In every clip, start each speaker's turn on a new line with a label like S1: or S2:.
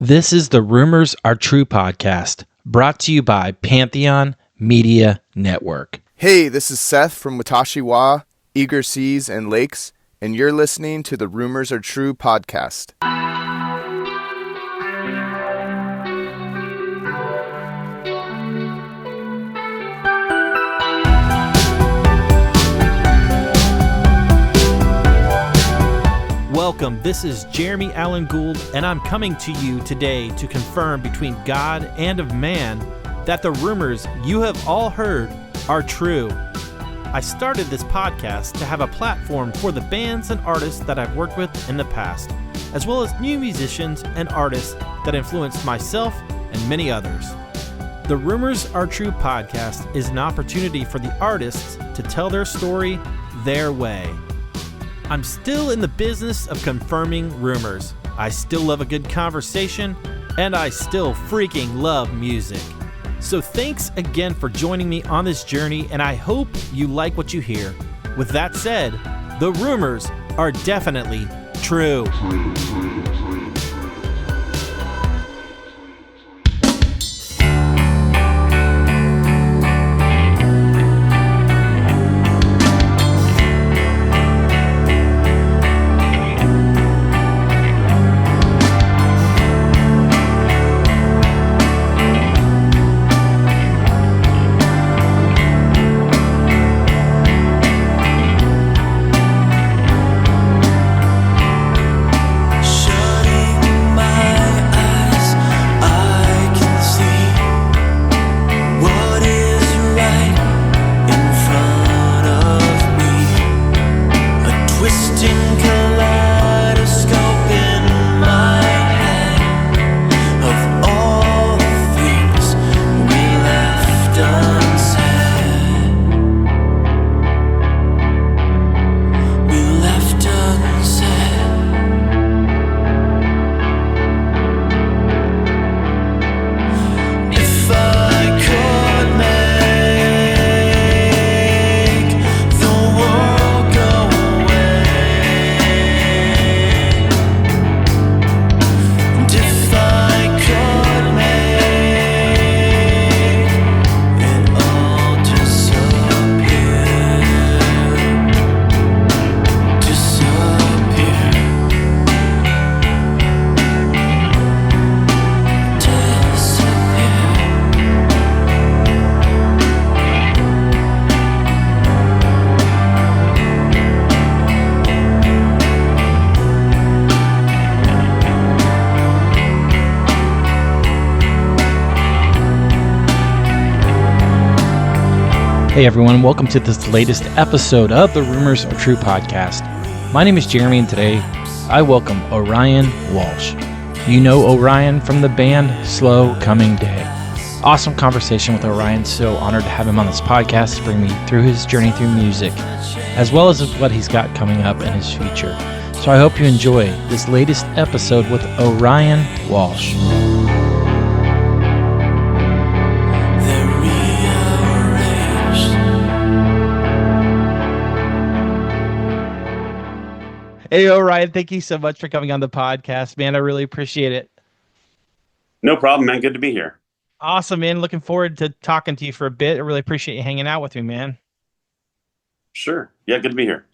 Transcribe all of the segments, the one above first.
S1: This is the Rumors Are True podcast, brought to you by Pantheon Media Network.
S2: Hey, this is Seth from Watashi Wa, Eager Seas and Lakes, and you're listening to the Rumors Are True podcast.
S1: Welcome, this is Jeremy Allen Gould, and I'm coming to you today to confirm between God and of man that the rumors you have all heard are true. I started this podcast to have a platform for the bands and artists that I've worked with in the past, as well as new musicians and artists that influenced myself and many others. The Rumors Are True podcast is an opportunity for the artists to tell their story their way. I'm still in the business of confirming rumors. I still love a good conversation, and I still freaking love music. So thanks again for joining me on this journey, and I hope you like what you hear. With that said, the rumors are definitely true. Hey everyone, welcome to this latest episode of the Rumors Are True podcast. My name is Jeremy, and today I welcome Orion Walsh. You know Orion from the band Slow Coming Day. Awesome conversation with Orion, so honored to have him on this podcast to bring me through his journey through music, as well as what he's got coming up in his future. So I hope you enjoy this latest episode with Orion Walsh. Hey, Orion, thank you so much for coming on the podcast, man. I really appreciate it.
S3: No problem, man. Good to be here.
S1: Awesome, man. Looking forward to talking to you for a bit. I really appreciate you hanging out with me, man.
S3: Sure. Yeah, good to be here.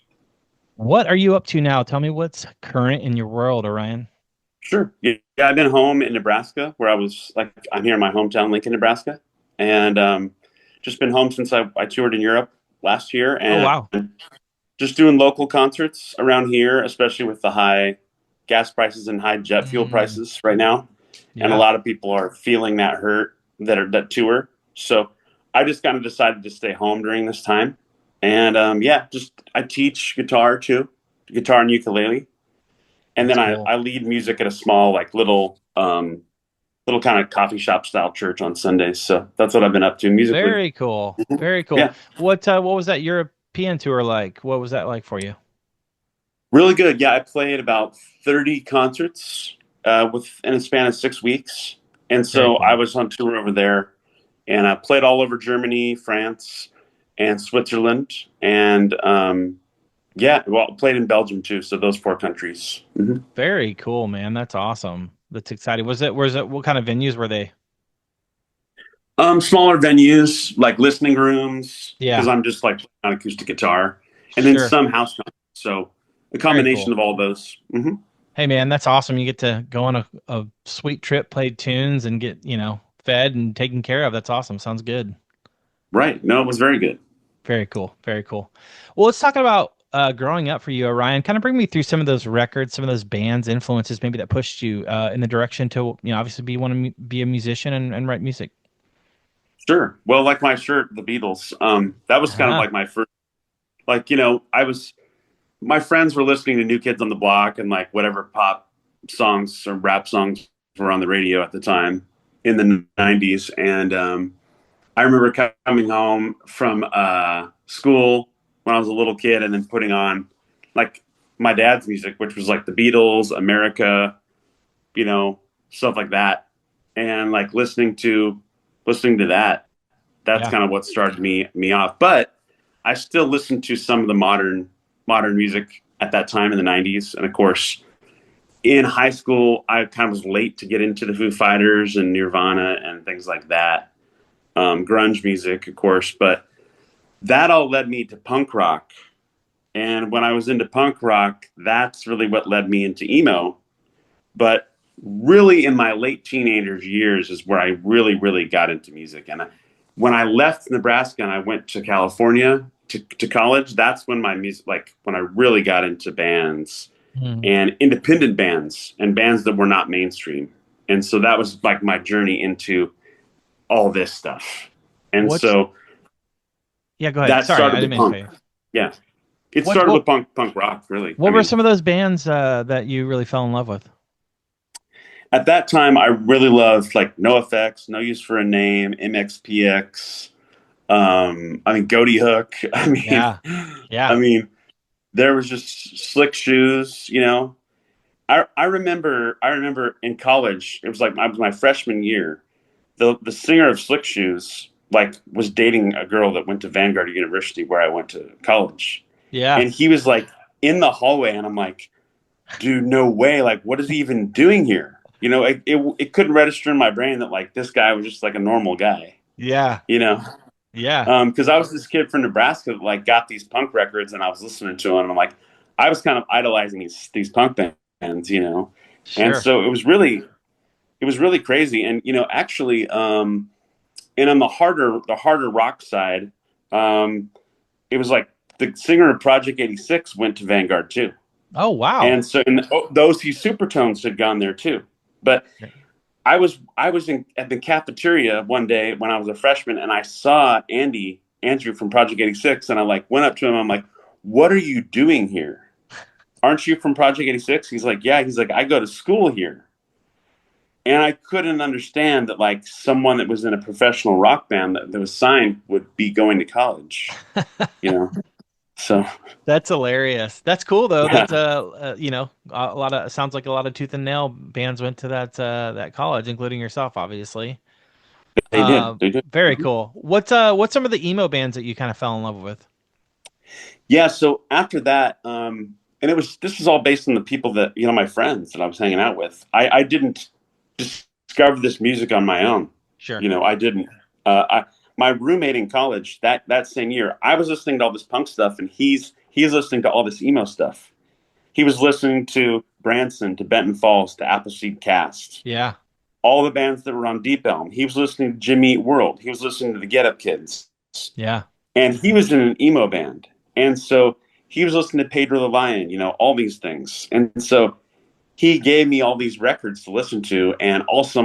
S1: What are you up to now? Tell me what's current in your world, Orion.
S3: Sure. Yeah, I've been home in Nebraska, where I'm here in my hometown, Lincoln, Nebraska. And just been home since I toured in Europe last year. And
S1: wow.
S3: Just doing local concerts around here, especially with the high gas prices and high jet fuel prices right now. Yeah. And a lot of people are feeling that hurt that tour. So I just kind of decided to stay home during this time. And I teach guitar too, guitar and ukulele. And then cool. I lead music at a small, little kind of coffee shop style church on Sundays. So that's what I've been up to musically.
S1: Very cool. Very cool. Yeah. What was that European tour like? What was that like for you?
S3: Really good. Yeah, I played about 30 concerts in a span of 6 weeks. And so I was on tour over there, and I played all over Germany, France, and Switzerland. And played in Belgium too. So those 4 countries. Mm-hmm.
S1: Very cool, man. That's awesome. That's exciting. What kind of venues were they?
S3: Smaller venues like listening rooms because
S1: Yeah,
S3: I'm just like on acoustic guitar, and then
S1: sure.
S3: some house concerts. So a
S1: Very
S3: combination
S1: cool.
S3: of all those.
S1: Hey man, that's awesome. You get to go on a sweet trip, play tunes, and get, fed and taken care of. That's awesome. Sounds good.
S3: Right. No, it was very good.
S1: Very cool. Very cool. Well, let's talk about growing up for you, Orion. Kind of bring me through some of those records, some of those bands, influences maybe that pushed you in the direction to, obviously want to be a musician and write music.
S3: Sure. Well, like my shirt, the Beatles. That was kind of
S1: Uh-huh.
S3: like my first. Like my friends were listening to New Kids on the Block and like whatever pop songs or rap songs were on the radio at the time in the '90s, and I remember coming home from school when I was a little kid and then putting on like my dad's music, which was like the Beatles, America, stuff like that. And like listening to that. That's
S1: Yeah.
S3: kind of what started me off. But I still listened to some of the modern music at that time in the '90s. And of course, in high school, I kind of was late to get into the Foo Fighters and Nirvana and things like that. Grunge music, of course, but that all led me to punk rock. And when I was into punk rock, that's really what led me into emo. But really, in my late teenagers years, is where I really, really got into music. And when I left Nebraska and I went to California to college, that's when my music, like when I really got into bands
S1: Mhm.
S3: and independent bands and bands that were not mainstream. And so that was like my journey into all this stuff. And
S1: What's
S3: so
S1: Yeah, go ahead.
S3: that
S1: Sorry,
S3: started
S1: I
S3: the
S1: didn't mean to
S3: punk.
S1: cut you.
S3: Yeah. It
S1: What
S3: started
S1: what
S3: with punk rock, really. I
S1: what were
S3: mean,
S1: some of those bands that you really fell in love with?
S3: at that time I really loved like No Effects, No Use for a Name, MXPX, I mean Goaty Hook.
S1: Yeah.
S3: I
S1: Yeah.
S3: mean, there was just Slick Shoes, I remember in college, it was like my freshman year. The singer of Slick Shoes like was dating a girl that went to Vanguard University where I went to college.
S1: Yeah.
S3: And he was like in the hallway and I'm like, dude, no way. Like, what is he even doing here? It couldn't register in my brain that like this guy was just like a normal guy,
S1: Yeah.
S3: you know?
S1: Yeah.
S3: Because I was this kid from Nebraska that like got these punk records and I was listening to them and I'm like, I was kind of idolizing these punk bands. And
S1: Sure.
S3: so it was really crazy. And actually, and on the harder rock side, it was like the singer of Project 86 went to Vanguard too.
S1: Oh, wow.
S3: And so those He Supertones had gone there too. But I was at the cafeteria one day when I was a freshman, and I saw Andrew from Project 86, and I like went up to him. I'm like, "What are you doing here? Aren't you from Project 86?" He's like, "Yeah." He's like, "I go to school here," and I couldn't understand that like someone that was in a professional rock band that was signed would be going to college. You know, so
S1: That's hilarious. That's cool though.
S3: yeah,
S1: That a lot of sounds like a lot of tooth and nail bands went to that college, including yourself, obviously.
S3: they did. They did.
S1: Very
S3: Mhm.
S1: cool. What's some of the emo bands that you kind of fell in love with?
S3: Yeah. So after that, and this was all based on the people that my friends that I was hanging out with. I didn't discover this music on my own.
S1: Sure.
S3: I didn't. My roommate in college that same year, I was listening to all this punk stuff, and he's listening to all this emo stuff. He was listening to Branson, to Benton Falls, to Appleseed Cast,
S1: Yeah.
S3: all the bands that were on Deep Elm. He was listening to Jimmy Eat World. He was listening to the Get Up Kids,
S1: Yeah.
S3: and he was in an emo band, and so he was listening to Pedro the Lion. All these things, and so he gave me all these records to listen to, and also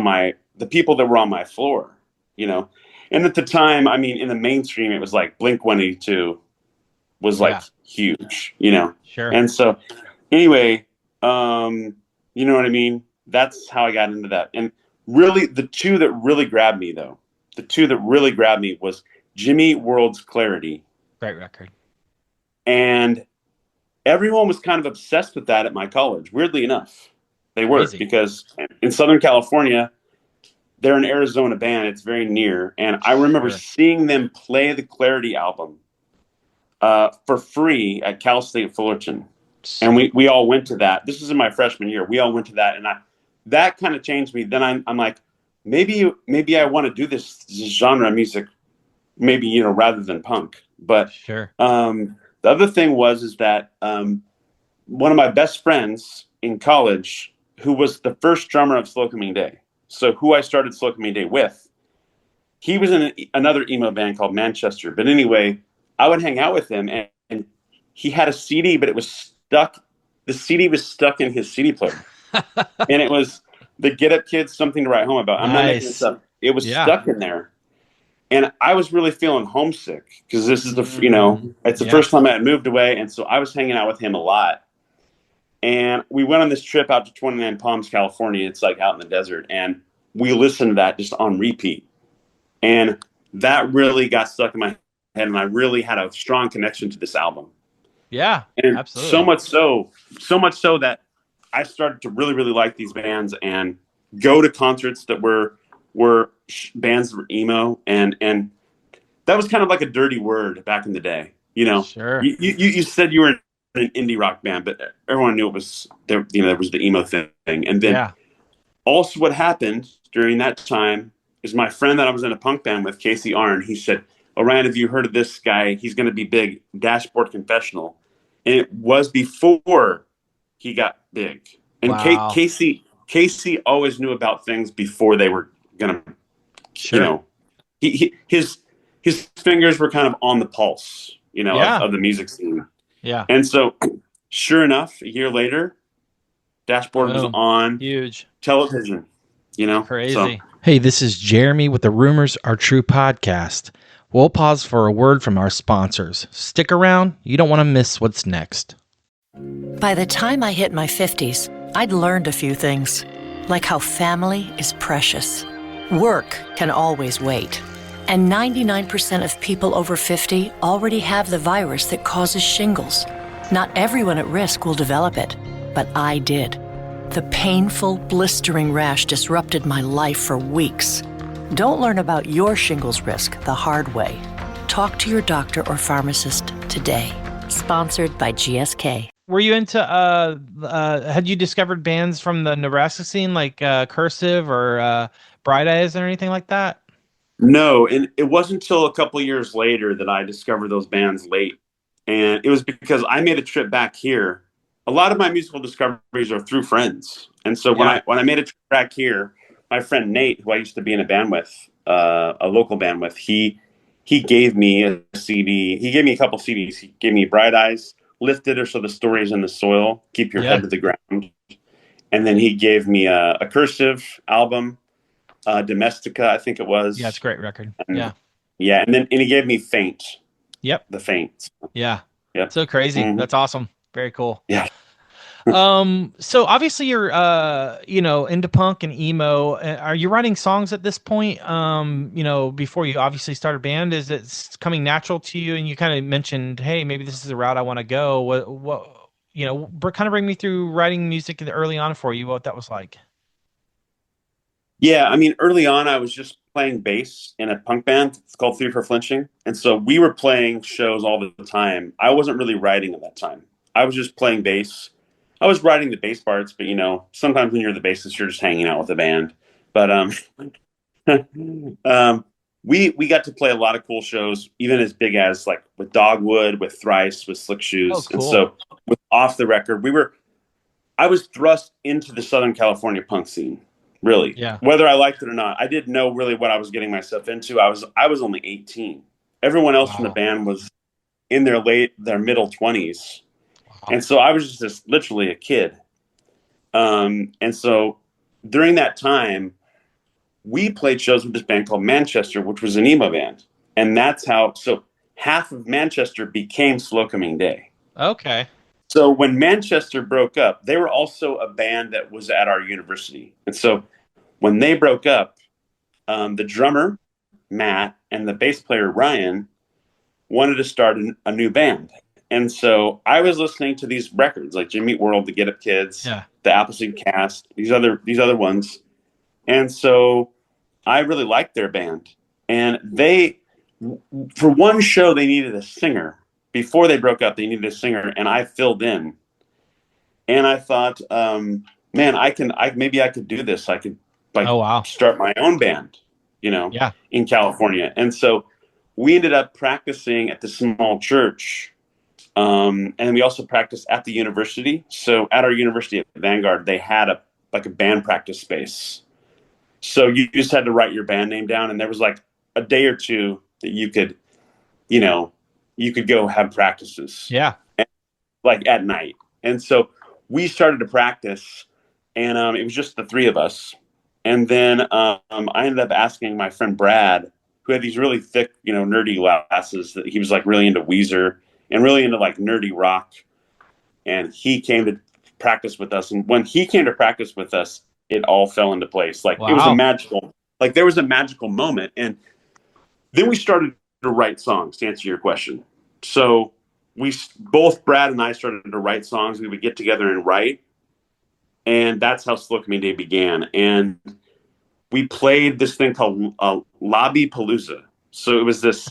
S3: the people that were on my floor, you know. And at the time, I mean, in the mainstream, it was like Blink 182 was like
S1: Yeah.
S3: huge.
S1: Sure.
S3: And so, anyway, you know what I mean? That's how I got into that. And really, the two that really grabbed me, though, was Jimmy Eat World's Clarity,
S1: Great record.
S3: and everyone was kind of obsessed with that at my college. Weirdly enough, they were,
S1: Crazy.
S3: because in Southern California, they're an Arizona band. It's very near, and I remember
S1: Sure.
S3: seeing them play the Clarity album for free at Cal State Fullerton, and
S1: Sweet.
S3: we all went to that. This was in my freshman year. We all went to that, and that kind of changed me. Then I'm like, maybe I want to do this genre of music, maybe, you know, rather than punk. But
S1: Sure.
S3: the other thing is that one of my best friends in college, who was the first drummer of Slow Coming Day, so who I started Slow Coming Day with, he was in another emo band called Manchester. But anyway, I would hang out with him, and he had a CD, but it was stuck. The CD was stuck in his CD player, and it was the Get Up Kids, Something to Write Home About. I'm not making this up. It was stuck in there. And I was really feeling homesick because this is it's the first time I had moved away. And so I was hanging out with him a lot. And we went on this trip out to 29 Palms, California. It's like out in the desert. And we listened to that just on repeat. And that really got stuck in my head. And I really had a strong connection to this album.
S1: Yeah,
S3: and
S1: absolutely.
S3: So much so that I started to really, really like these bands and go to concerts that were bands that were emo, and that was kind of like a dirty word back in the day. You know,
S1: sure.
S3: You said you were in an indie rock band, but everyone knew it was there. You know, there was the emo thing, and then also what happened during that time is my friend that I was in a punk band with, Casey Arn. He said, "Orion, have you heard of this guy? He's going to be big, Dashboard Confessional," and it was before he got big. And Casey always knew about things before they were gonna, you know, his fingers were kind of on the pulse, you know, of the music scene.
S1: Yeah.
S3: And so, sure enough, a year later, Dashboard was on
S1: huge
S3: television. You know,
S1: crazy.
S3: So.
S1: Hey, this is Jeremy with the Rumors Are True podcast. We'll pause for a word from our sponsors. Stick around. You don't want to miss what's next.
S4: By the time I hit my 50s, I'd learned a few things, like how family is precious. Work can always wait. And 99% of people over 50 already have the virus that causes shingles. Not everyone at risk will develop it, but I did. The painful, blistering rash disrupted my life for weeks. Don't learn about your shingles risk the hard way. Talk to your doctor or pharmacist today. Sponsored by GSK.
S1: Were you into, had you discovered bands from the Nebraska scene like Cursive or Bright Eyes or anything like that?
S3: No, and it wasn't until a couple years later that I discovered those bands late. And it was because I made a trip back here. A lot of my musical discoveries are through friends. And so when I made a trip back here, my friend Nate, who I used to be in a band with, a local band with, he gave me a CD. He gave me a couple CDs. He gave me Bright Eyes, Lifted or So the Stories in the Soil, Keep Your Head to the Ground. And then he gave me a Cursive album, Domestica, I think it was.
S1: Yeah, it's a great record.
S3: And, yeah, and he gave me Faint.
S1: Yep.
S3: The Faint.
S1: Yeah.
S3: Yep.
S1: So crazy. Mm-hmm. That's awesome. Very cool.
S3: Yeah.
S1: So obviously you're into punk and emo. Are you writing songs at this point? Before you obviously start a band, is it coming natural to you? And you kind of mentioned, hey, maybe this is the route I want to go. What kind of bring me through writing music early on for you, what that was like.
S3: Yeah, I mean, early on I was just playing bass in a punk band. It's called Three for Flinching. And so we were playing shows all the time. I wasn't really writing at that time. I was just playing bass. I was writing the bass parts, but sometimes when you're the bassist, you're just hanging out with the band. But we got to play a lot of cool shows, even as big as like with Dogwood, with Thrice, with Slick Shoes.
S1: Oh, cool.
S3: And so with Off the Record, I was thrust into the Southern California punk scene, really.
S1: Yeah.
S3: Whether I liked it or not, I didn't know really what I was getting myself into. I was only 18. Everyone else from the band was in their middle 20s. And so I was just literally a kid. And so during that time, we played shows with this band called Manchester, which was an emo band. And that's so half of Manchester became Slow Coming Day.
S1: Okay.
S3: So when Manchester broke up, they were also a band that was at our university. And so when they broke up, the drummer, Matt, and the bass player, Ryan, wanted to start a new band. And so I was listening to these records like Jimmy Eat World, the Get Up Kids, the Appleseed Cast, these other ones. And so I really liked their band. And for one show, they needed a singer. Before they broke up, they needed a singer, and I filled in. And I thought, man, maybe I could do this. I could like
S1: Oh, wow.
S3: start my own band,
S1: Yeah.
S3: in California. And so we ended up practicing at the small church. And we also practiced at the university. So at our university at Vanguard, they had a band practice space. So you just had to write your band name down, and there was like a day or two that you could, you could go have practices.
S1: Yeah.
S3: Like at night. And so we started to practice, and it was just the three of us. And then I ended up asking my friend Brad, who had these really thick, nerdy glasses, that he was like really into Weezer and really into like nerdy rock. And he came to practice with us. And when he came to practice with us, it all fell into place. Like It was there was a magical moment. And then we started to write songs, to answer your question. So both Brad and I started to write songs. We would get together and write. And that's how Slow Coming Day began. And we played this thing called Lobby Palooza. So it was originally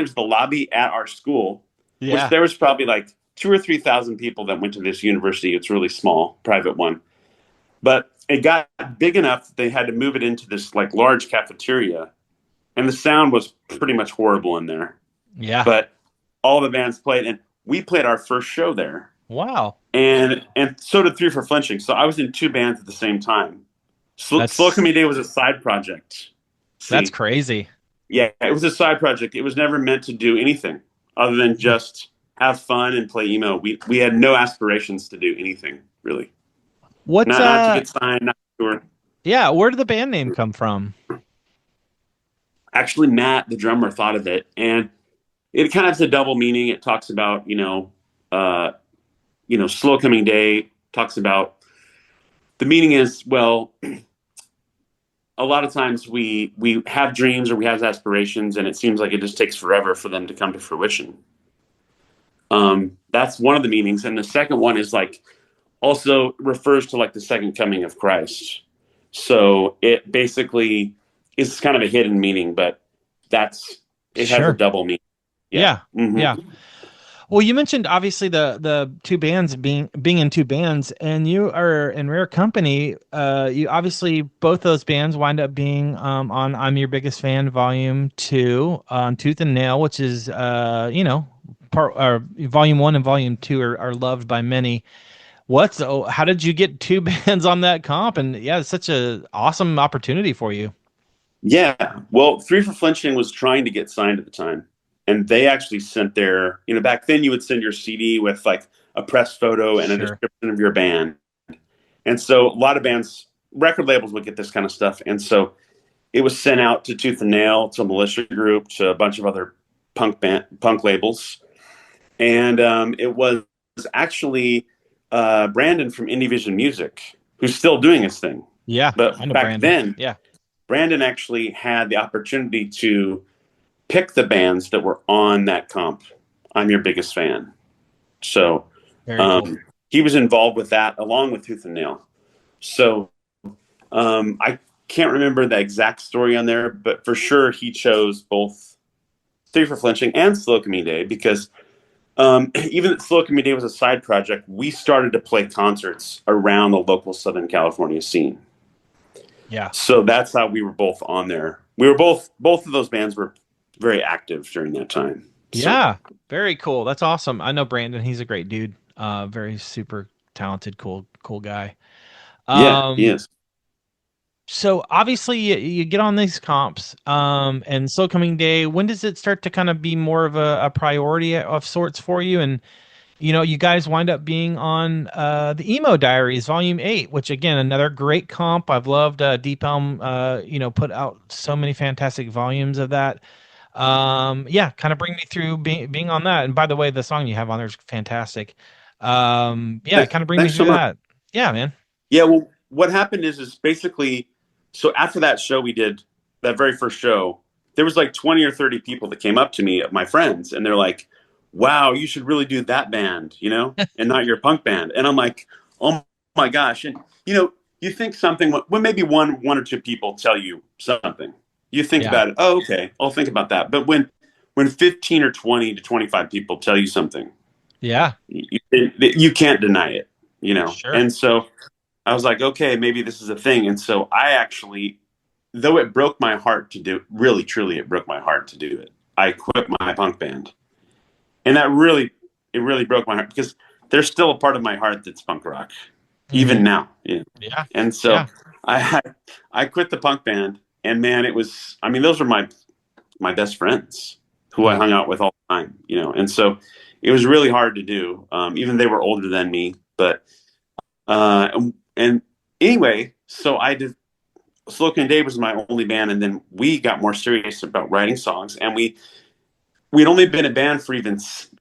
S3: it was the lobby at our school, which there was probably like 2,000 or 3,000 people that went to this university. It's really small, private one. But it got big enough that they had to move it into this like large cafeteria. And the sound was pretty much horrible in there.
S1: Yeah.
S3: But all the bands played, and we played our first show there.
S1: Wow.
S3: And so did Three for Flinching. So I was in two bands at the same time. Slow Coming Day was a side project.
S1: That's crazy.
S3: Yeah, it was a side project. It was never meant to do anything other than just have fun and play emo. We had no aspirations to do anything, really.
S1: What's
S3: not to get signed, not to tour.
S1: Yeah, where did the band name come from?
S3: Actually, Matt, the drummer, thought of it, and it kind of has a double meaning. It talks about, Slow Coming Day, talks about, the meaning is, well, a lot of times we have dreams or we have aspirations, and it seems like it just takes forever for them to come to fruition. That's one of the meanings. And the second one is like, also refers to like the second coming of Christ. So it basically is kind of a hidden meaning, but it has a double meaning.
S1: Yeah.
S3: Mm-hmm.
S1: Yeah. Well, you mentioned obviously the two bands being in two bands, and you are in rare company. You obviously, both those bands wind up being on I'm Your Biggest Fan Volume 2 on Tooth and Nail, which is Volume 1 and Volume 2 are loved by many. How did you get two bands on that comp? And yeah, it's such a awesome opportunity for you.
S3: Yeah. Well, Three for Flinching was trying to get signed at the time. And they actually sent back then you would send your CD with like a press photo and a description of your band. And so a lot of record labels would get this kind of stuff. And so it was sent out to Tooth and Nail, to Militia Group, to a bunch of other punk labels. And it was actually Brandon from Indie Vision Music, who's still doing his thing.
S1: Yeah.
S3: But
S1: I know
S3: back
S1: Brandon.
S3: then, Brandon actually had the opportunity to pick the bands that were on that comp. I'm Your Biggest Fan. So cool. He was involved with that along with Tooth and Nail. So I can't remember the exact story on there, but for sure he chose both Three for Flinching and Slow Coming Day because even though Slow Coming Day was a side project, we started to play concerts around the local Southern California scene.
S1: Yeah.
S3: So that's how we were both on there. We were both of those bands were very active during that time.
S1: Yeah, very cool. That's awesome. I know Brandon. He's a great dude. Very super talented, cool guy.
S3: Yeah, he is.
S1: So obviously you get on these comps, and Slow Coming Day, when does it start to kind of be more of a priority of sorts for you? And, you guys wind up being on the Emo Diaries Volume 8, which again, another great comp. I've loved Deep Elm, put out so many fantastic volumes of that. Kind of bring me through being on that. And by the way, the song you have on there is fantastic. Kind of bring me through that. Yeah, man.
S3: Yeah. Well, what happened is basically, so after that show we did, that very first show, there was like 20 or 30 people that came up to me, my friends, and they're like, wow, you should really do that band, and not your punk band. And I'm like, oh my gosh. And, you think something, when maybe one or two people tell you something, you think about it. Oh, okay, I'll think about that. But when 15 or 20 to 25 people tell you something,
S1: you
S3: can't deny it.
S1: Sure.
S3: And so I was like, okay, maybe this is a thing. And so I actually, though it broke my heart to do, really, truly, it broke my heart to do it. I quit my punk band. And it really broke my heart because there's still a part of my heart that's punk rock, even now.
S1: Yeah.
S3: And so I quit the punk band, and man, those were my best friends who I hung out with all the time, and so it was really hard to do. Even they were older than me, but, and anyway, so I did, Slow and Dave was my only band. And then we got more serious about writing songs, and we'd only been a band for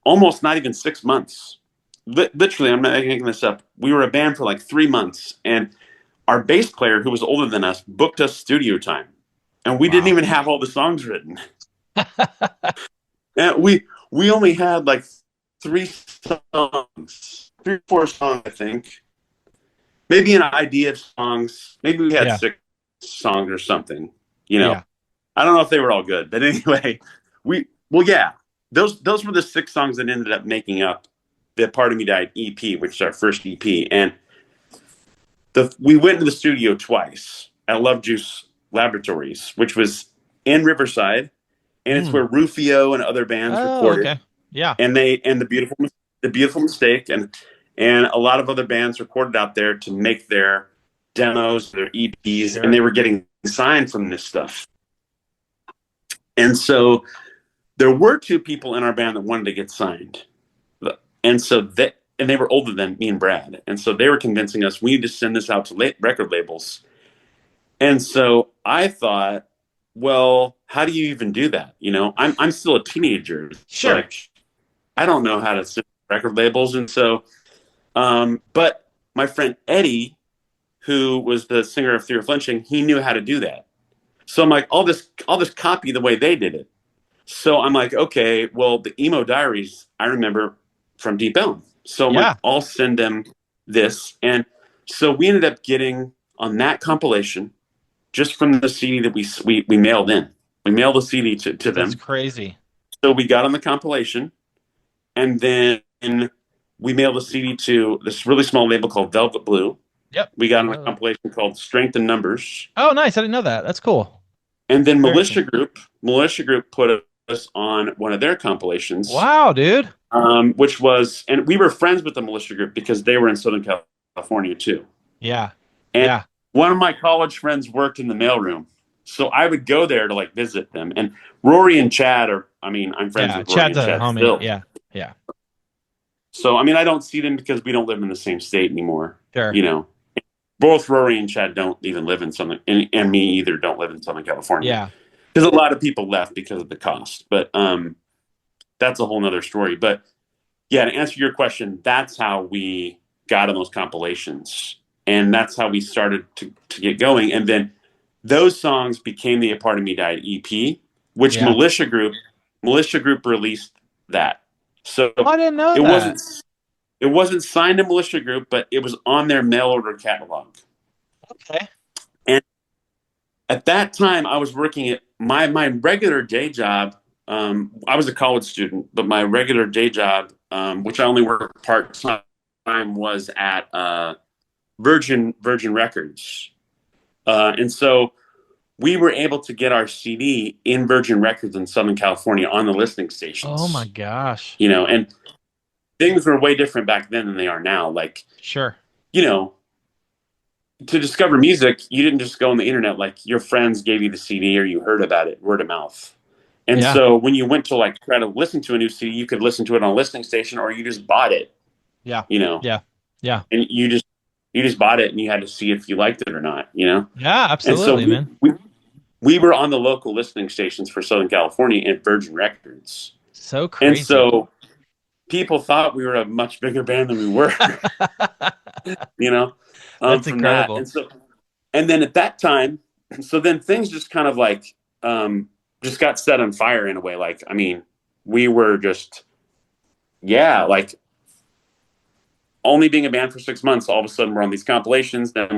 S3: almost not even 6 months. Literally, I'm not making this up. We were a band for like 3 months, and our bass player, who was older than us, booked us studio time, and we didn't even have all the songs written. And we only had like 3 or 4 songs, I think. Maybe an idea of songs. Maybe we had 6 songs or something. I don't know if they were all good, but anyway, those were the 6 songs that ended up making up the Part of Me Died EP, which is our first EP. And we went to the studio twice at Love Juice Laboratories, which was in Riverside, and it's where Rufio and other bands recorded.
S1: Okay. Yeah.
S3: And the Beautiful Mistake and a lot of other bands recorded out there to make their demos, their EPs, and they were getting signed from this stuff. And so there were 2 people in our band that wanted to get signed. And so they were older than me and Brad. And so they were convincing us we need to send this out to record labels. And so I thought, well, how do you even do that? I'm still a teenager.
S1: Sure.
S3: Like, I don't know how to send record labels. And so, but my friend Eddie, who was the singer of Fear of Flinching, he knew how to do that. So I'm like, I'll just copy the way they did it. So I'm like, okay, well, the Emo Diaries, I remember from Deep Elm. So I'm like, I'll send them this. And so we ended up getting on that compilation just from the CD that we mailed in. We mailed the CD to them.
S1: That's crazy.
S3: So we got on the compilation, and then we mailed the CD to this really small label called Velvet Blue.
S1: Yep.
S3: We got on a compilation called Strength in Numbers.
S1: Oh, nice. I didn't know that. That's cool.
S3: And then Militia Group put us on one of their compilations.
S1: Wow, dude.
S3: Which was, and we were friends with the Militia Group because they were in Southern California too.
S1: Yeah.
S3: And one of my college friends worked in the mailroom. So I would go there to visit them. And Rory and Chad I'm friends with Rory
S1: Chad's
S3: and Chad
S1: a homie.
S3: still.
S1: Yeah.
S3: So, I don't see them because we don't live in the same state anymore.
S1: Sure.
S3: Both Rory and Chad don't even live in Southern, and me either don't live in Southern California.
S1: Yeah.
S3: Because a lot of people left because of the cost. But that's a whole nother story. But yeah, to answer your question, that's how we got on those compilations. And that's how we started to get going. And then those songs became the A Part of Me Died EP, which Militia Group released that. So
S1: I didn't know that.
S3: It wasn't signed to Militia Group, but it was on their mail order catalog.
S1: Okay.
S3: And at that time, I was working at my regular day job. I was a college student, but my regular day job, which I only worked part-time, was at Virgin Records. And so we were able to get our CD in Virgin Records in Southern California on the listening stations.
S1: Oh my gosh.
S3: And things were way different back then than they are now.
S1: Sure.
S3: To discover music, you didn't just go on the internet. Your friends gave you the CD or you heard about it word of mouth. And so when you went to try to listen to a new CD, you could listen to it on a listening station, or you just bought it.
S1: Yeah.
S3: Yeah. And you just bought it, and you had to see if you liked it or not,
S1: Yeah, absolutely, man.
S3: We were on the local listening stations for Southern California at Virgin Records.
S1: So crazy.
S3: And so people thought we were a much bigger band than we were.
S1: That's incredible.
S3: And then at that time, so then things just kind of just got set on fire in a way. We were just, only being a band for 6 months, all of a sudden we're on these compilations. Then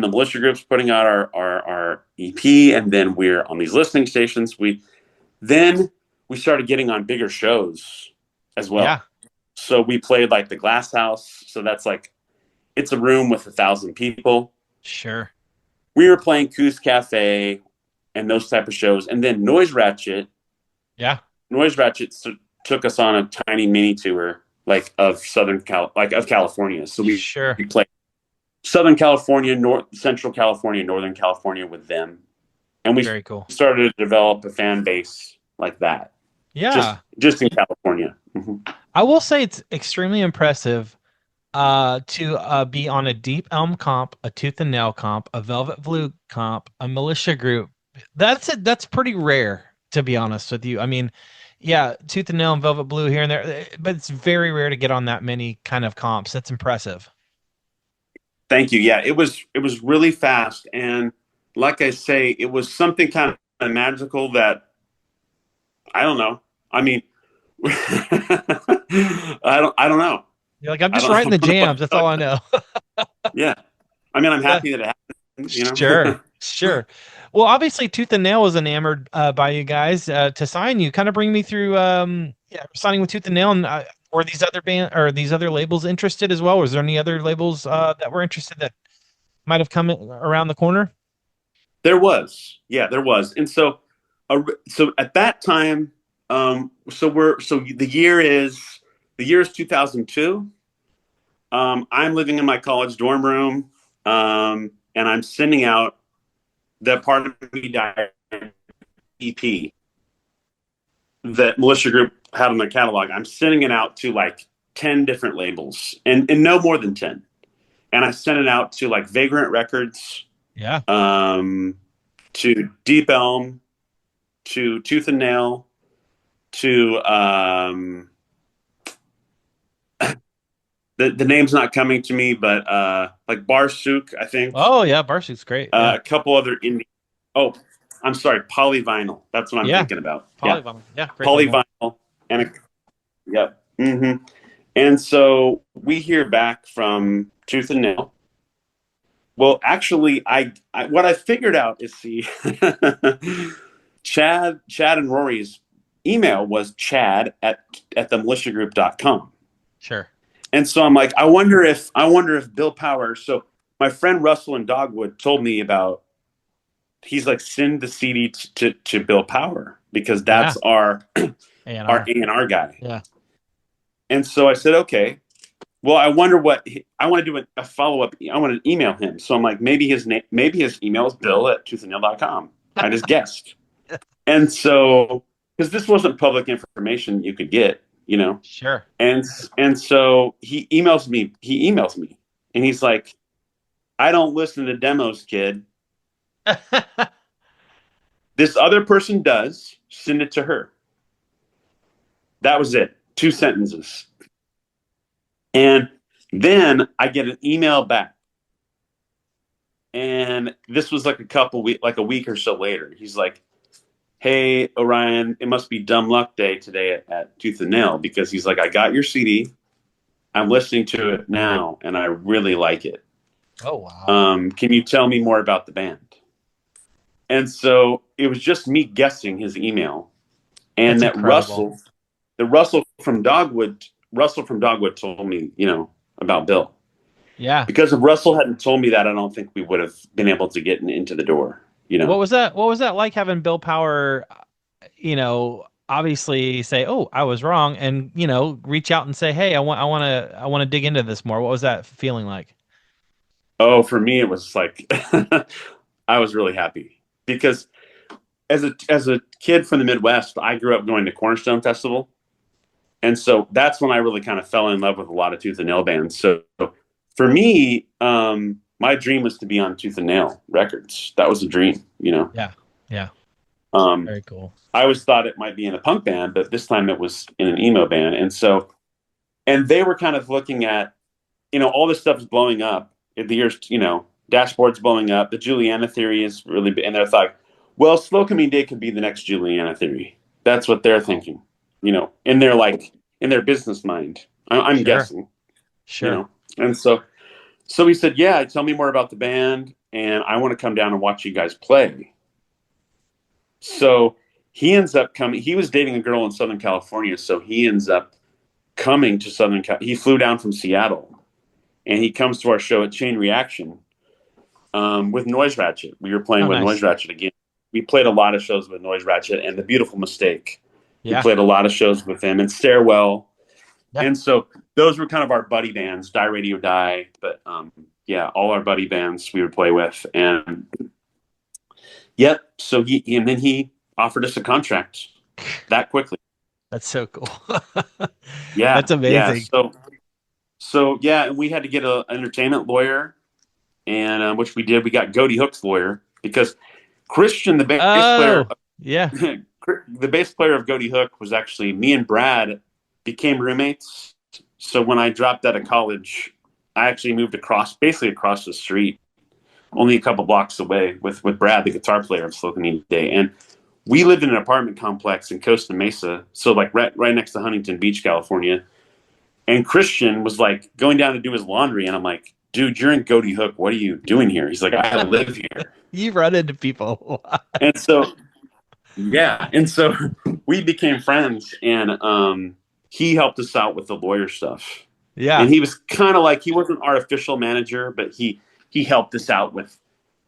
S3: the Militia Group's putting out our EP, and then we're on these listening stations. We started getting on bigger shows as well. Yeah. So we played like the Glass House. So that's like, it's a room with 1,000 people.
S1: Sure.
S3: We were playing Coos Cafe and those type of shows. And then Noise Ratchet took us on a tiny mini tour, like of of California. So we played Southern California, Central California, Northern California with them. And we
S1: Very cool.
S3: started to develop a fan base like that.
S1: Yeah.
S3: Just in California. Mm-hmm.
S1: I will say it's extremely impressive to be on a Deep Elm comp, a Tooth and Nail comp, a Velvet Blue comp, a Militia group. That's it. That's pretty rare, to be honest with you. I mean, yeah, Tooth and Nail and Velvet Blue here and there, but it's very rare to get on that many kind of comps. That's impressive.
S3: Thank you. Yeah, it was really fast, and like I say, it was something kind of magical that I don't know. I mean, I don't know.
S1: You're like, I'm just writing the jams. That's all I know.
S3: Yeah, I mean, I'm happy that it happened. You know?
S1: Sure. Well, obviously, Tooth and Nail was enamored by you guys to sign you. Kind of bring me through signing with Tooth and Nail, and were these other labels interested as well? Was there any other labels that were interested that might have come around the corner?
S3: There was, and so at that time, the year is 2002. I'm living in my college dorm room, and I'm sending out the Part of Me Died EP that Militia Group had on their catalog. I'm sending it out to like 10 different labels, and no more than 10. And I sent it out to like Vagrant Records, to Deep Elm, to Tooth and Nail, to the name's not coming to me, but like Barsuk, I think.
S1: Oh yeah, Barsuk's great. Yeah.
S3: A couple other indie. Oh, I'm sorry, Polyvinyl. That's what I'm thinking about.
S1: Polyvinyl. Yeah, great
S3: Polyvinyl. Mm-hmm. And so we hear back from Tooth and Nail. Well, actually, I what I figured out is Chad and Rory's email was chad at themilitiagroup.com.
S1: Sure.
S3: And so I'm like, I wonder if Bill Power. So my friend Russell in Dogwood told me about. He's like, send the CD to Bill Power because that's our A&R guy. Yeah. And so I said, okay. Well, I wonder I want to do a follow-up. I want to email him. So I'm like, maybe his email is bill@toothandnail.com. I just guessed. And so, because this wasn't public information you could get, you know?
S1: Sure.
S3: And so he emails me, and he's like, I don't listen to demos, kid. This other person does. Send it to her. That was it. 2 sentences. And then I get an email back. And this was like a week or so later. He's like, hey, Orion, it must be Dumb Luck Day today at Tooth and Nail, because he's like, I got your CD. I'm listening to it now, and I really like it.
S1: Oh, wow.
S3: Can you tell me more about the band? And so it was just me guessing his email. And
S1: That's
S3: that
S1: incredible.
S3: Russell from Dogwood told me, about Bill.
S1: Yeah.
S3: Because if Russell hadn't told me that, I don't think we would have been able to get into the door,
S1: What was that like, having Bill Power, obviously say, "Oh, I was wrong," and, reach out and say, "Hey, I want to dig into this more." What was that feeling like?
S3: Oh, for me, it was like, I was really happy because as a kid from the Midwest, I grew up going to Cornerstone Festival. And so that's when I really kind of fell in love with a lot of Tooth and Nail bands. So for me, my dream was to be on Tooth and Nail Records. That was a dream,
S1: Yeah. Very cool.
S3: I always thought it might be in a punk band, but this time it was in an emo band. And they were kind of looking at, all this stuff is blowing up. The years, Dashboard's blowing up. The Juliana Theory is really big. And they're like, well, Slow Coming Day could be the next Juliana Theory. That's what they're thinking, in their business mind. I'm guessing.
S1: Sure.
S3: And so he said, yeah, tell me more about the band, and I want to come down and watch you guys play. So he ends up coming. He was dating a girl in Southern California, so he ends up coming to Southern Cal. He flew down from Seattle, and he comes to our show at Chain Reaction with Noise Ratchet. We were playing with Noise Ratchet again. We played a lot of shows with Noise Ratchet and The Beautiful Mistake. We played a lot of shows with them, and Stairwell. Yeah. And so those were kind of our buddy bands, Die Radio Die. But all our buddy bands we would play with. And so he offered us a contract that quickly.
S1: That's so cool.
S3: Yeah.
S1: That's amazing.
S3: Yeah. So we had to get an entertainment lawyer, and which we did. We got Goaty Hook's lawyer, because Christian, the bass player.
S1: Yeah.
S3: The bass player of Goaty Hook was actually me and Brad became roommates. So when I dropped out of college, I actually moved basically across the street, only a couple blocks away, with Brad, the guitar player of Slow Cleaning Day. And we lived in an apartment complex in Costa Mesa, so like right next to Huntington Beach, California. And Christian was like going down to do his laundry, and I'm like, dude, you're in Goaty Hook. What are you doing here? He's like, I live here.
S1: You run into people.
S3: And so we became friends, and he helped us out with the lawyer stuff.
S1: Yeah.
S3: And he was kind of like, he wasn't our official manager, but he helped us out with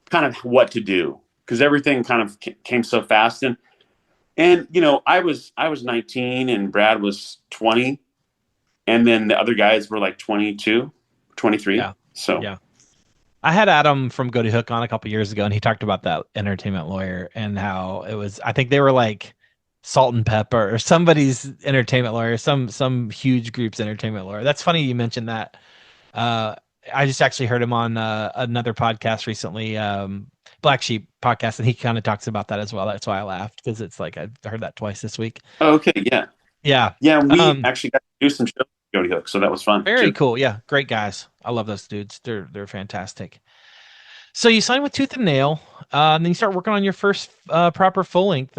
S3: kind of what to do, because everything kind of came so fast. And I was 19 and Brad was 20, and then the other guys were like 22, 23.
S1: Yeah.
S3: So
S1: yeah. I had Adam from Goaty Hook on a couple years ago, and he talked about that entertainment lawyer and how it was, I think they were like Salt and Pepper or somebody's entertainment lawyer, some huge group's entertainment lawyer. That's funny you mentioned that. I just actually heard him on another podcast recently, Black Sheep podcast, and he kind of talks about that as well. That's why I laughed, because it's like I heard that twice this week.
S3: Oh, okay, yeah.
S1: Yeah.
S3: We actually got to do some shows with Goaty Hook, so that was fun.
S1: Very cool. Yeah, great guys. I love those dudes. They're fantastic. So you signed with Tooth and Nail, and then you start working on your first proper full length,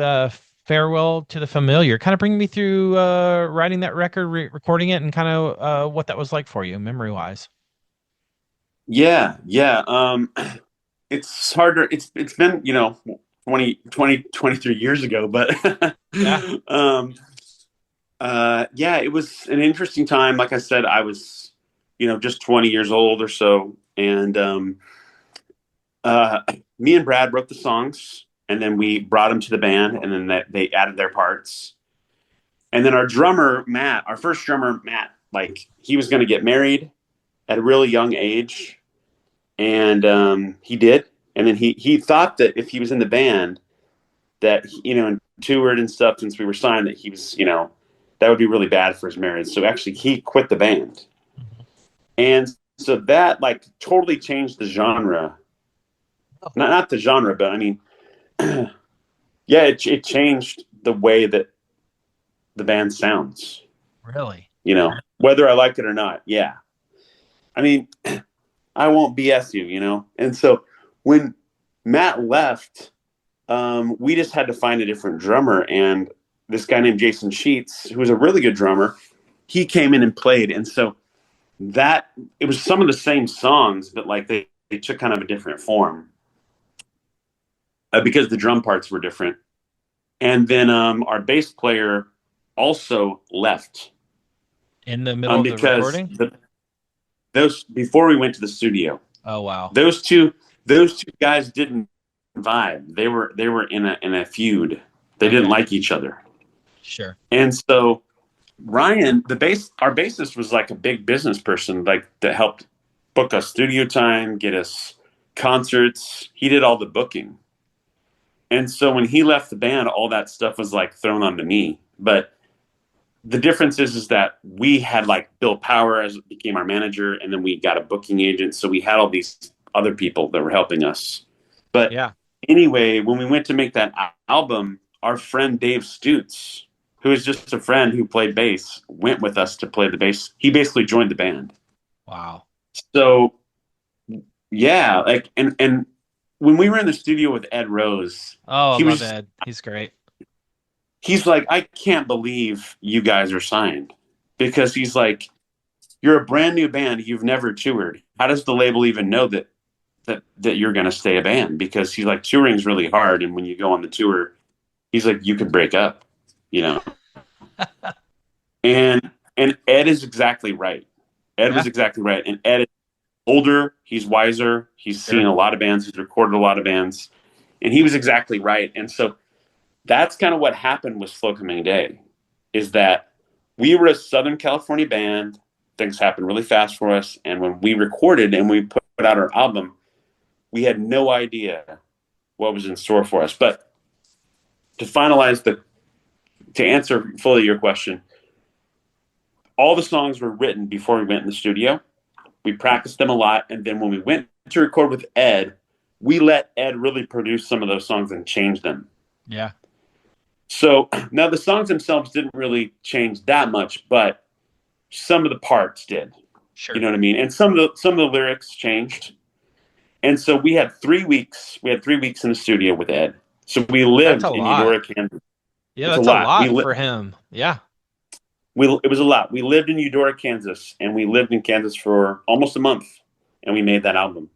S1: Farewell to the Familiar. Kind of bring me through writing that record, recording it, and kind of what that was like for you, memory wise.
S3: Yeah. It's harder. It's been 23 years ago, but it was an interesting time. Like I said, I was just 20 years old or so, and me and Brad wrote the songs, and then we brought them to the band, and then they added their parts. And then our first drummer, Matt, like, he was going to get married at a really young age, and he did. And then he thought that if he was in the band, that and toured and stuff, since we were signed, that he was that would be really bad for his marriage. So actually, he quit the band, and so that like totally changed the genre. Not the genre, but I mean, it changed the way that the band sounds.
S1: Really?
S3: Whether I like it or not. Yeah. I mean, I won't BS you, And so when Matt left, we just had to find a different drummer. And this guy named Jason Sheets, who was a really good drummer, he came in and played. And so it was some of the same songs, but like they took kind of a different form. Because the drum parts were different. And then our bass player also left.
S1: In the middle of the recording?
S3: Those before we went to the studio.
S1: Oh, wow.
S3: Those two guys didn't vibe. They were in a feud. They didn't like each other.
S1: Sure.
S3: And so Ryan, our bassist, was like a big business person, like that helped book us studio time, get us concerts. He did all the booking. And so when he left the band, all that stuff was like thrown onto me. But the difference is that we had like Bill Power became our manager, and then we got a booking agent. So we had all these other people that were helping us. But anyway, when we went to make that album, our friend Dave Stutz, who is just a friend who played bass, went with us to play the bass. He basically joined the band.
S1: Wow.
S3: So yeah, like and when we were in the studio with Ed Rose,
S1: I love Ed. He's great.
S3: He's like, I can't believe you guys are signed, because he's like, you're a brand new band. You've never toured. How does the label even know that you're going to stay a band? Because he's like, touring is really hard. And when you go on the tour, he's like, you could break up, And And Ed is exactly right. Ed was exactly right. And Ed is older. He's wiser. He's seen a lot of bands. He's recorded a lot of bands. And he was exactly right. And so that's kind of what happened with Slow Coming Day, is that we were a Southern California band. Things happened really fast for us. And when we recorded and we put out our album, we had no idea what was in store for us. But to answer fully your question, all the songs were written before we went in the studio. We practiced them a lot. And then when we went to record with Ed, we let Ed really produce some of those songs and change them.
S1: Yeah.
S3: So now the songs themselves didn't really change that much, but some of the parts did.
S1: Sure.
S3: You know what I mean? And some of the lyrics changed. And so we had 3 weeks. We had 3 weeks in the studio with Ed. So we lived in Eudora, Kansas.
S1: Yeah, that's a lot for him. Yeah.
S3: It was a lot. We lived in Eudora, Kansas, and we lived in Kansas for almost a month, and we made that album.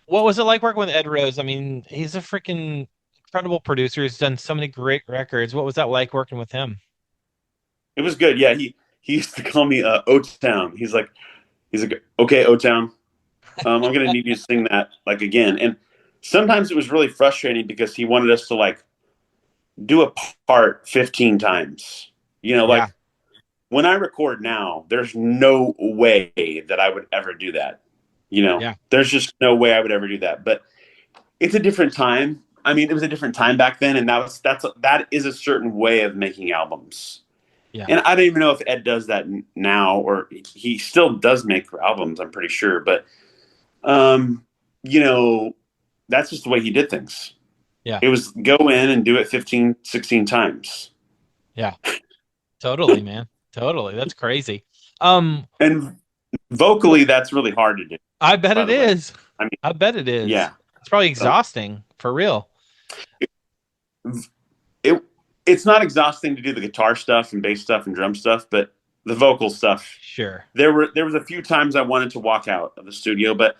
S1: What was it like working with Ed Rose? I mean, he's a freaking incredible producer. He's done so many great records. What was that like working with him?
S3: It was good. Yeah, he used to call me O-Town. He's like, okay, O-Town, I'm going to need you to sing that like again. And sometimes it was really frustrating because he wanted us to like do a part 15 times. You know, like when I record now, there's no way that I would ever do that. You know, there's just no way I would ever do that. But it's a different time. I mean, it was a different time back then, and that is a certain way of making albums. Yeah. And I don't even know if Ed does that now, or he still does make albums, I'm pretty sure. But, you know, that's just the way he did things. Yeah. It was go in and do it 15, 16 times.
S1: Yeah. Totally, man. Totally. That's crazy.
S3: And vocally, that's really hard to do.
S1: I bet it is. I bet it is.
S3: Yeah.
S1: It's probably exhausting, for real.
S3: It's not exhausting to do the guitar stuff and bass stuff and drum stuff, but the vocal stuff.
S1: Sure.
S3: There was a few times I wanted to walk out of the studio, but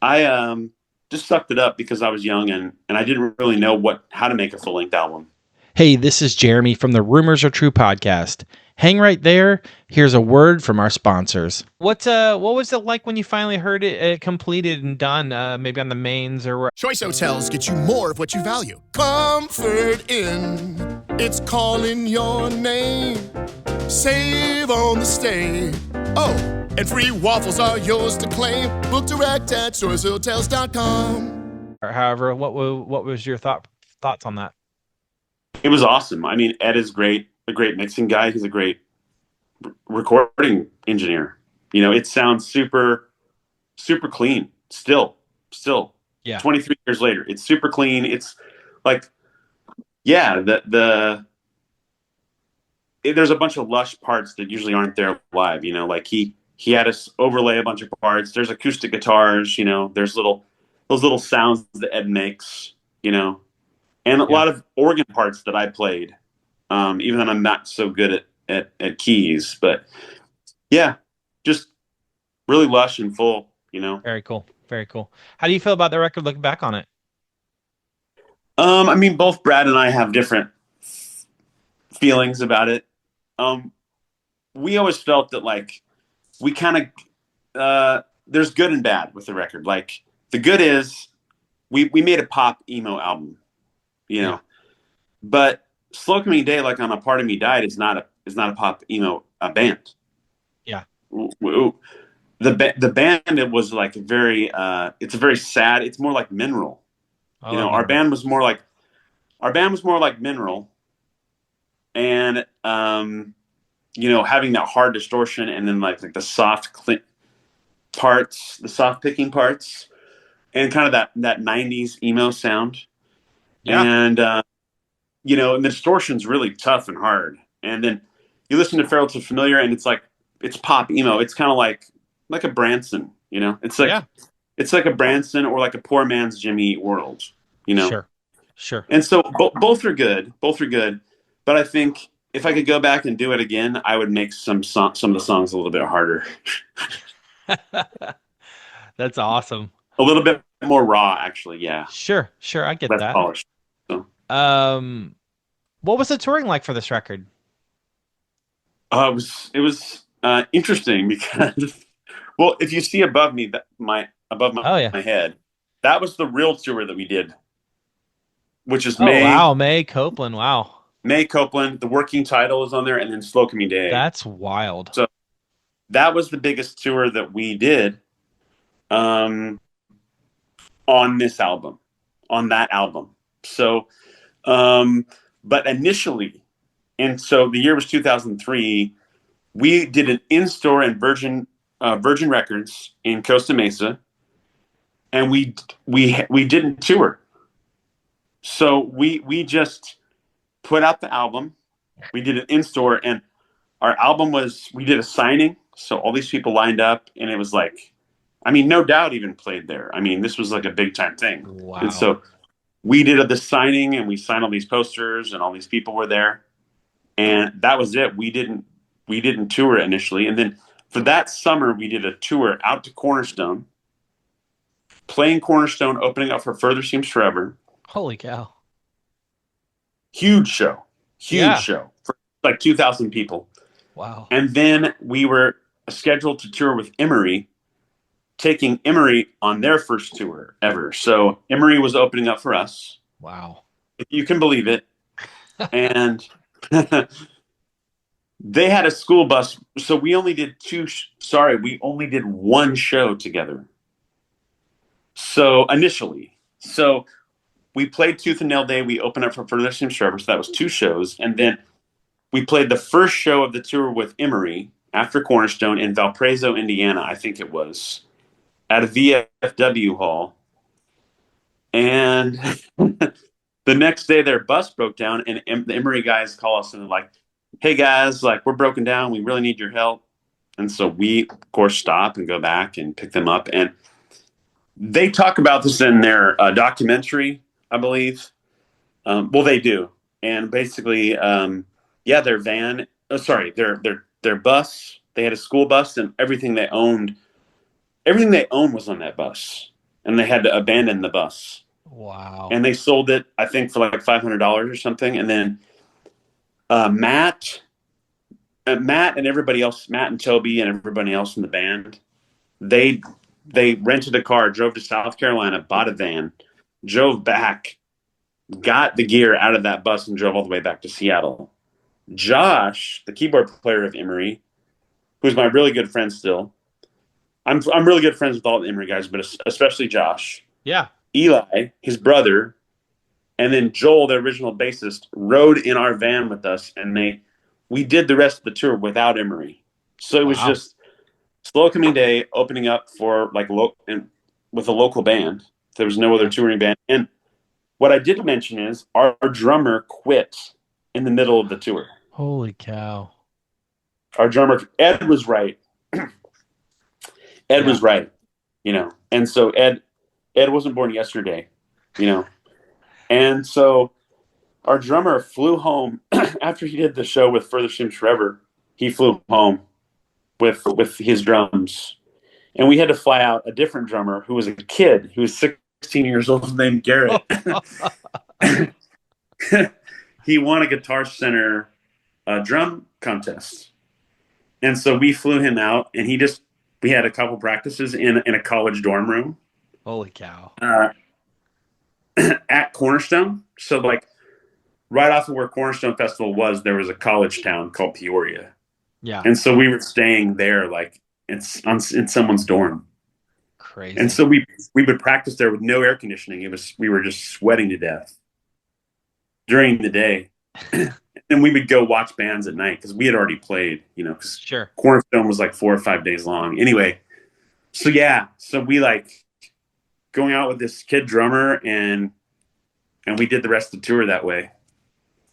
S3: I just sucked it up because I was young and I didn't really know how to make a full-length album.
S1: Hey, this is Jeremy from the Rumors Are True podcast. Hang right there. Here's a word from our sponsors. What was it like when you finally heard it completed and done, maybe on the mains or where?
S5: Choice Hotels get you more of what you value. Comfort Inn, it's calling your name. Save on the stay. Oh, and free waffles are yours to claim. Book direct at choicehotels.com.
S1: Or however, what was your thoughts on that?
S3: It was awesome. I mean, Ed is great. A great mixing guy. He's a great recording engineer. You know, it sounds super, super clean. Still, yeah. 23 years later, it's super clean. It's like, yeah, there's a bunch of lush parts that usually aren't there live. You know, like he had us overlay a bunch of parts. There's acoustic guitars. You know, there's those little sounds that Ed makes. You know, and a lot of organ parts that I played. Even though I'm not so good at keys, but yeah, just really lush and full, you know.
S1: Very cool. Very cool. How do you feel about the record looking back on it?
S3: I mean, both Brad and I have different feelings about it. We always felt that like we kind of, there's good and bad with the record. Like the good is we made a pop emo album, you know, but Slow Coming Day, like on A Part of Me Died, is not a pop emo band. Yeah. The band, it was like it's a very sad. It's more like Mineral. You know, our band was more like Mineral, and you know, having that hard distortion and then like the soft parts, the soft picking parts, and kind of that 90s emo sound. Yeah. And you know, and the distortion's really tough and hard. And then you listen to Feral to Familiar, and it's like it's pop emo. It's kind of like a Branson, you know. It's like it's like a Branson or like a poor man's Jimmy Eat World, you know. Sure. And so both are good. But I think if I could go back and do it again, I would make some of the songs a little bit harder.
S1: That's awesome.
S3: A little bit more raw, actually. Yeah.
S1: Sure. I get
S3: less
S1: that.
S3: Polished. So.
S1: What was the touring like for this record?
S3: It was interesting because, well, if you see above me,
S1: Oh yeah.
S3: my head, that was the real tour that we did, which is
S1: Oh wow, May Copeland. Wow.
S3: May Copeland. The working title is on there, and then Slow Coming Day.
S1: That's wild.
S3: So that was the biggest tour that we did, on this album, on that album. So, but initially, and so the year was 2003. We did an in-store in Virgin Records in Costa Mesa, and we didn't tour. So we just put out the album. We did an in-store, and our album we did a signing. So all these people lined up, and it was like, I mean, No Doubt even played there. I mean, this was like a big time thing.
S1: Wow.
S3: And so we did the signing, and we signed all these posters, and all these people were there, and that was it. We didn't tour initially, and then for that summer we did a tour out to Cornerstone, playing Cornerstone, opening up for Further Seems Forever.
S1: Holy cow!
S3: Huge show for like 2,000 people.
S1: Wow.
S3: And then we were scheduled to tour with Emery, taking Emery on their first tour ever. So Emery was opening up for us.
S1: Wow.
S3: If you can believe it. And they had a school bus. So we only did we only did one show together. So initially, we played Tooth and Nail Day. We opened up for Further Seems Forever. So that was 2 shows. And then we played the first show of the tour with Emery after Cornerstone in Valparaiso, Indiana, I think it was, at a VFW hall. And the next day their bus broke down, and the Emery guys call us and they're like, hey guys, like, we're broken down. We really need your help. And so we, of course, stop and go back and pick them up. And they talk about this in their documentary, I believe. Well, they do. And basically, their van, their bus, they had a school bus, and everything they owned was on that bus, and they had to abandon the bus.
S1: Wow.
S3: And they sold it, I think, for like $500 or something. And then Matt and everybody else, Matt and Toby and everybody else in the band, they rented a car, drove to South Carolina, bought a van, drove back, got the gear out of that bus, and drove all the way back to Seattle. Josh, the keyboard player of Emery, who's my really good friend still. I'm really good friends with all the Emery guys, but especially Josh.
S1: Yeah.
S3: Eli, his brother, and then Joel, the original bassist, rode in our van with us, and we did the rest of the tour without Emery. So it was just Slow Coming Day opening up for with a local band. There was no other touring band. And what I did mention is our drummer quit in the middle of the tour.
S1: Holy cow.
S3: Our drummer, Ed, was right. Ed was right, and so Ed wasn't born yesterday, and so our drummer flew home after he did the show with Further Seems Forever. He flew home with his drums, and we had to fly out a different drummer who was a kid who was 16 years old, named Garrett. He won a Guitar Center drum contest, and so we flew him out, and we had a couple practices in a college dorm room.
S1: Holy cow.
S3: At Cornerstone. So like right off of where Cornerstone Festival was, there was a college town called Peoria.
S1: Yeah.
S3: And so we were staying there like in someone's dorm.
S1: Crazy.
S3: And so we would practice there with no air conditioning. We were just sweating to death during the day. And we would go watch bands at night because we had already played, because
S1: sure.
S3: Cornerstone was like 4 or 5 days long. Anyway, so we like going out with this kid drummer, and we did the rest of the tour that way.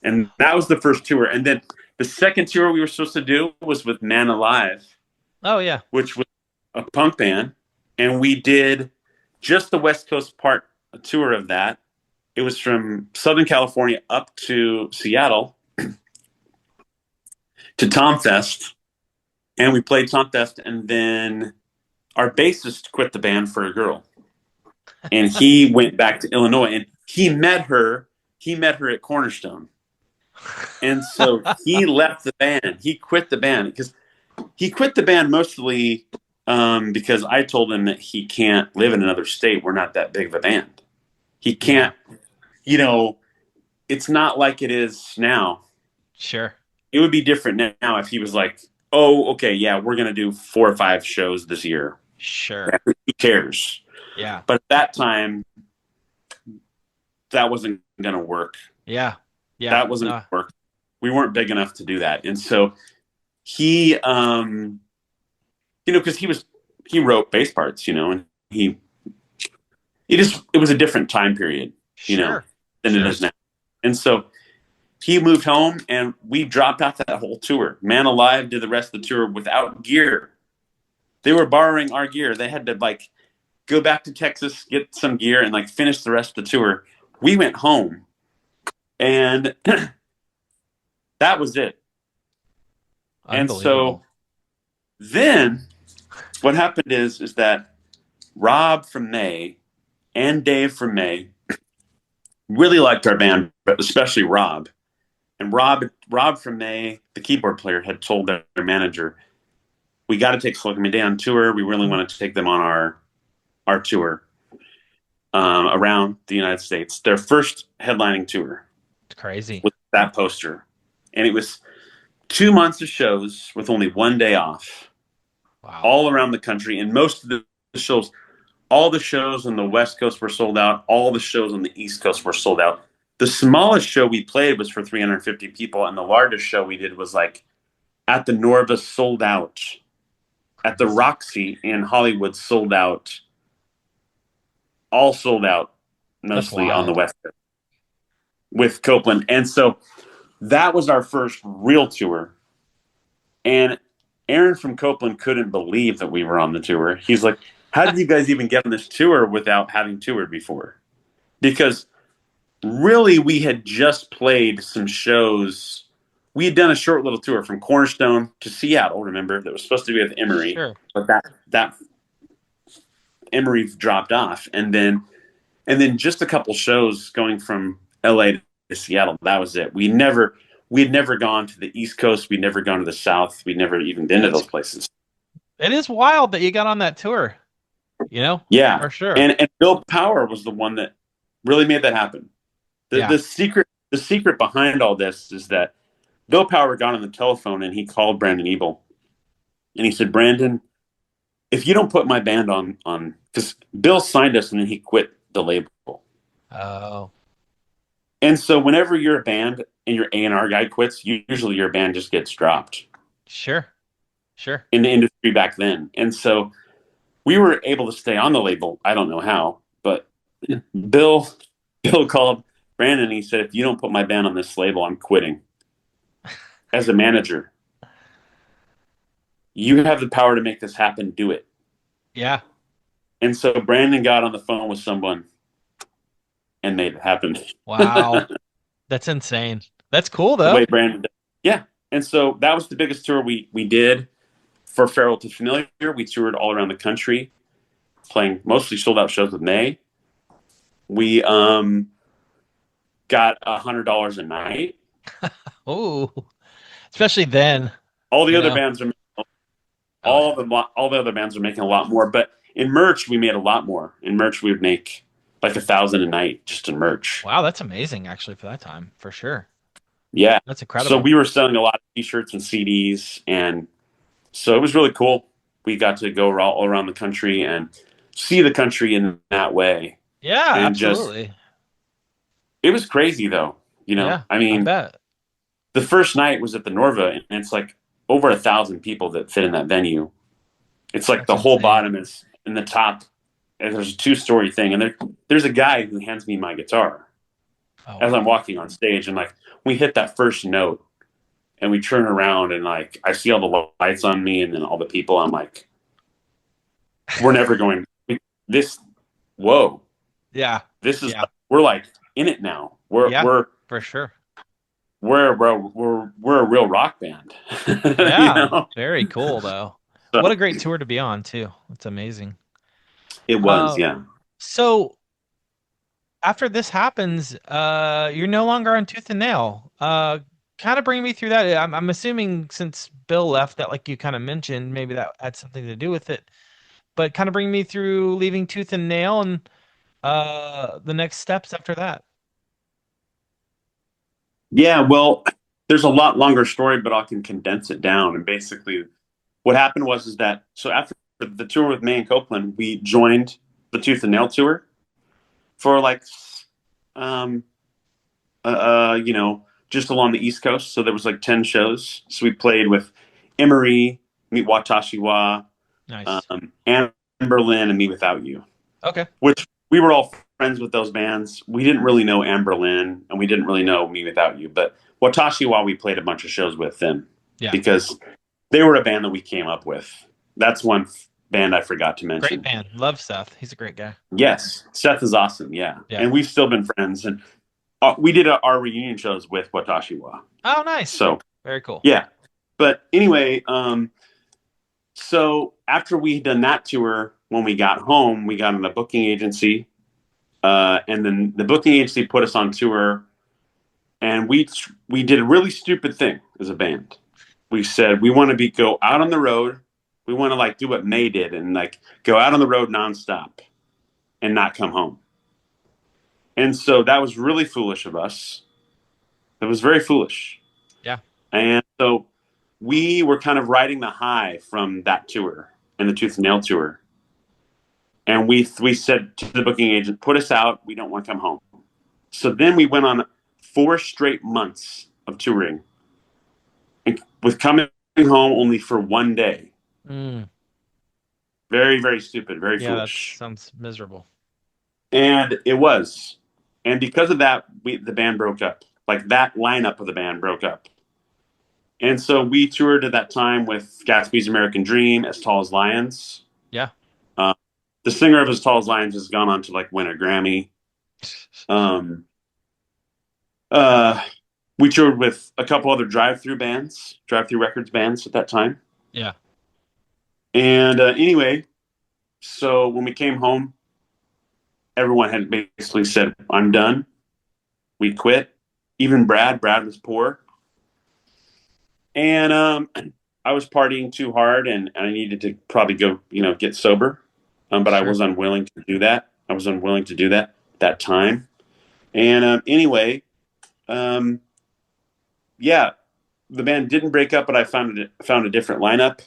S3: And that was the first tour. And then the second tour we were supposed to do was with Man Alive.
S1: Oh, yeah.
S3: Which was a punk band. And we did just the West Coast a tour of that. It was from Southern California up to Seattle to Tomfest. And we played Tomfest, and then our bassist quit the band for a girl. And he went back to Illinois, and he met her at Cornerstone. And so he left the band. He quit the band because he quit the band mostly because I told him that he can't live in another state. We're not that big of a band. He can't, it's not like it is now.
S1: Sure.
S3: It would be different now if he was like, oh, okay, yeah, we're going to do 4 or 5 shows this year.
S1: Sure.
S3: Yeah, who cares?
S1: Yeah.
S3: But at that time, that wasn't going to work.
S1: Yeah. Yeah.
S3: That wasn't going to work. We weren't big enough to do that. And so he, because he wrote bass parts, and it was a different time period, than it is now. And so he moved home and we dropped out that whole tour. Man Alive did the rest of the tour without gear. They were borrowing our gear. They had to go back to Texas, get some gear, and finish the rest of the tour. We went home, and that was it. And so then what happened is that Rob from May and Dave from May really liked our band, but especially Rob. And Rob from May, the keyboard player, had told their manager, we got to take Slow Me Down tour. We really wanted to take them on our tour around the United States. Their first headlining tour.
S1: It's crazy.
S3: With that poster. And it was 2 months of shows with only 1 day off.
S1: Wow.
S3: All around the country. And most of the shows, all the shows on the West Coast were sold out. All the shows on the East Coast were sold out. The smallest show we played was for 350 people. And the largest show we did was at the Norva, sold out. At the Roxy in Hollywood, sold out. All sold out, mostly on the West Coast with Copeland. And so that was our first real tour. And Aaron from Copeland couldn't believe that we were on the tour. He's like, how did you guys even get on this tour without having toured before? Because really, we had just played some shows. We had done a short little tour from Cornerstone to Seattle, remember? That was supposed to be with Emery.
S1: Sure.
S3: But that Emery dropped off. And then just a couple shows going from LA to Seattle. That was it. We had never gone to the East Coast. We'd never gone to the South. We'd never even been to those places. It
S1: is wild that you got on that tour.
S3: Yeah.
S1: For sure.
S3: And Bill Power was the one that really made that happen. The secret behind all this is that Bill Power got on the telephone and he called Brandon Ebel. And he said, Brandon, if you don't put my band on, because Bill signed us and then he quit the label.
S1: Oh.
S3: And so whenever you're a band and your A&R guy quits, usually your band just gets dropped.
S1: Sure.
S3: In the industry back then. And so we were able to stay on the label. I don't know how, but Bill called Brandon and he said, if you don't put my band on this label, I'm quitting. As a manager, you have the power to make this happen. Do it.
S1: Yeah.
S3: And so Brandon got on the phone with someone and made it happen.
S1: Wow. That's insane. That's cool, though.
S3: The way Brandon did. Yeah. And so that was the biggest tour we did for Feral to Familiar. We toured all around the country, playing mostly sold out shows with May. We got $100 a night.
S1: Oh. Especially then.
S3: All the other bands are all the other bands are making a lot more, but in merch we made a lot more. In merch we would make $1,000 a night just in merch.
S1: Wow, that's amazing actually for that time, for sure.
S3: Yeah.
S1: That's incredible.
S3: So we were selling a lot of t-shirts and CDs, and so it was really cool. We got to go all around the country and see the country in that way.
S1: Yeah,
S3: and
S1: absolutely.
S3: It was crazy though,
S1: Yeah,
S3: I mean,
S1: I bet.
S3: The first night was at the Norva, and it's over 1,000 people that fit in that venue. It's
S1: That's
S3: the whole
S1: insane.
S3: bottom is in the top. And there's a 2-story thing, and there's a guy who hands me my guitar as I'm walking on stage, and we hit that first note, and we turn around, and I see all the lights on me, and then all the people. I'm like, we're never going this. Whoa,
S1: Yeah.
S3: this is we're in it now. We're
S1: for sure.
S3: We're a real rock band.
S1: Yeah. Very cool though. So, what a great tour to be on too. It's amazing.
S3: It was, yeah.
S1: So after this happens, you're no longer on Tooth and Nail. Kind of bring me through that. I'm assuming since Bill left that, like you kind of mentioned, maybe that had something to do with it. But kind of bring me through leaving Tooth and Nail and the next steps after that.
S3: Yeah, well, there's a lot longer story, but I can condense it down. And basically, what happened was is that so after the tour with May and Copeland, we joined the Tooth and Nail tour for like, um, you know, just along the East Coast. So there was like 10 shows. So we played with Emery, Meet Watashi Wa,
S1: Nice.
S3: Amberlin, and Me Without You,
S1: Okay.
S3: which we were all friends with those bands. We didn't really know Amberlin, and we didn't really know Me Without You, but Watashi Wa we played a bunch of shows with them
S1: Yeah.
S3: because they were a band that we came up with. That's one band I forgot to mention.
S1: Great band. Love Seth. He's a great guy.
S3: Yes, Seth is awesome. Yeah,
S1: Yeah.
S3: and we've still been friends, and we did our reunion shows with Watashi Wa.
S1: Oh, nice.
S3: So
S1: Very cool.
S3: yeah, but anyway, so after we had done that tour, when we got home, we got in a booking agency, and then the booking agency put us on tour, and we did a really stupid thing as a band. We said we want to go out on the road. We want to like do what May did and like go out on the road nonstop and not come home. And so that was really foolish of us. It was very foolish.
S1: Yeah.
S3: And so we were kind of riding the high from that tour and the Tooth and Nail tour. And we said to the booking agent, put us out. We don't want to come home. So then we went on 4 straight months of touring and with coming home only for 1 day.
S1: Mm.
S3: Very, very stupid, very
S1: Yeah, that
S3: foolish.
S1: sounds miserable.
S3: And it was. And because of that, the band broke up. Like that lineup of the band broke up. And so we toured at that time with Gatsby's American Dream, As Tall as Lions.
S1: Yeah.
S3: The singer of As Tall as Lions has gone on to like win a Grammy. We toured with a couple other drive-through records bands at that time.
S1: Yeah.
S3: And anyway, so when we came home, everyone had basically said, I'm done. We quit. Even Brad was poor. And I was partying too hard and I needed to probably go, get sober. But sure. I was unwilling to do that. That time. And anyway, yeah, the band didn't break up, but I found a different lineup.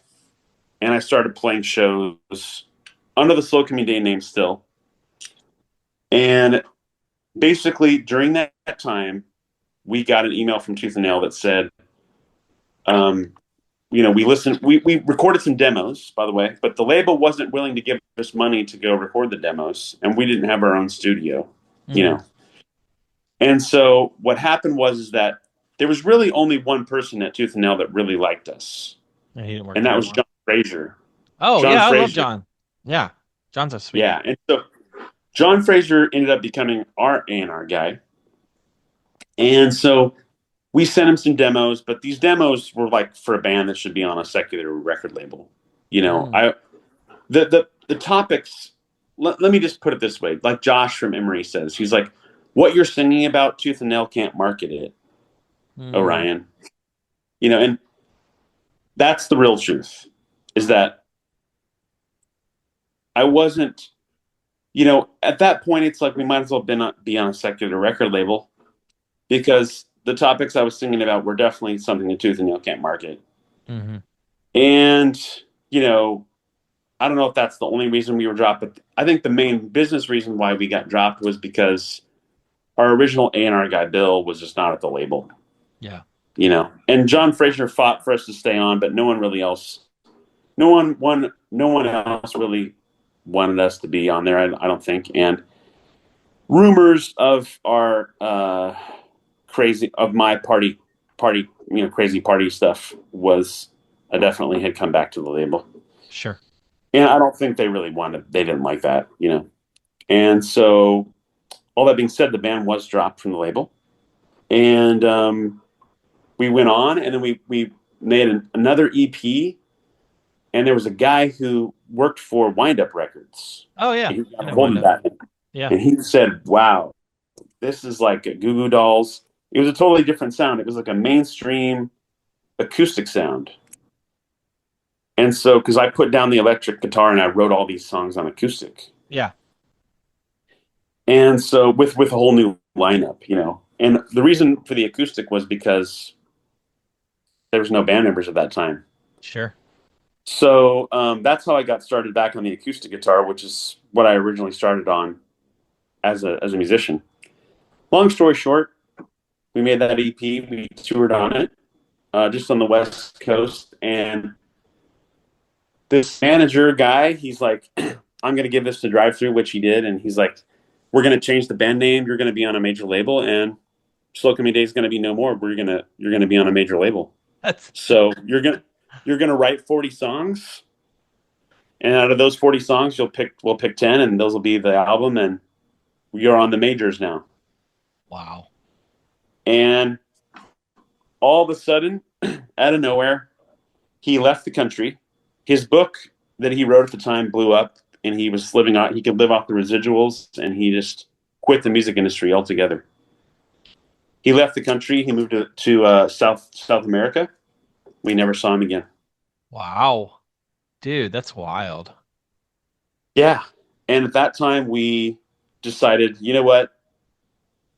S3: And I started playing shows under the Slow Coming Day name still. And basically during that time, we got an email from Tooth and Nail that said, we recorded some demos, by the way, but the label wasn't willing to give us money to go record the demos, and we didn't have our own studio, And so what happened was that there was really only one person at Tooth and Nail that really liked us, and that was John Fraser.
S1: Oh, John Fraser. I love John. Yeah, John's a sweet.
S3: Yeah, and so John Fraser ended up becoming our A&R guy, and so we sent him some demos, but these demos were like for a band that should be on a secular record label. The topics, let me just put it this way. Like Josh from Emery says, he's like, what you're singing about, Tooth and Nail can't market it, Orion. And that's the real truth, is that I wasn't, at that point, it's like we might as well be on a secular record label, because the topics I was singing about were definitely something the Tooth and Nail can't market.
S1: Mm-hmm.
S3: And, I don't know if that's the only reason we were dropped, but I think the main business reason why we got dropped was because our original A&R guy, Bill, was just not at the label.
S1: Yeah.
S3: And John Fraser fought for us to stay on, but no one else really wanted us to be on there, I don't think. And rumors of our, my party, crazy party stuff was definitely had come back to the label.
S1: Sure.
S3: And I don't think they didn't like that, And so all that being said, the band was dropped from the label, and we went on, and then we made another EP, and there was a guy who worked for Wind Up Records.
S1: Oh yeah.
S3: Yeah. And he said, wow, this is like a Goo Goo Dolls. It was a totally different sound. It was like a mainstream acoustic sound. And so, because I put down the electric guitar and I wrote all these songs on acoustic.
S1: Yeah.
S3: And so with a whole new lineup, you know. And the reason for the acoustic was because there was no band members at that time.
S1: Sure.
S3: So that's how I got started back on the acoustic guitar, which is what I originally started on as a musician. Long story short, we made that EP. We toured on it, just on the West Coast. And this manager guy, he's like, I'm going to give this to Drive Through, which he did. And he's like, we're going to change the band name. You're going to be on a major label, and Slow Coming Day is going to be no more. You're going to be on a major label. So you're going to write 40 songs. And out of those 40 songs, we'll pick 10, and those will be the album. And you're on the majors now.
S1: Wow.
S3: And all of a sudden, out of nowhere, he left the country. His book that he wrote at the time blew up, and he was living out. He could live off the residuals, and he just quit the music industry altogether. He left the country. He moved to South America. We never saw him again.
S1: Wow, dude, that's wild.
S3: Yeah, and at that time, we decided, you know what?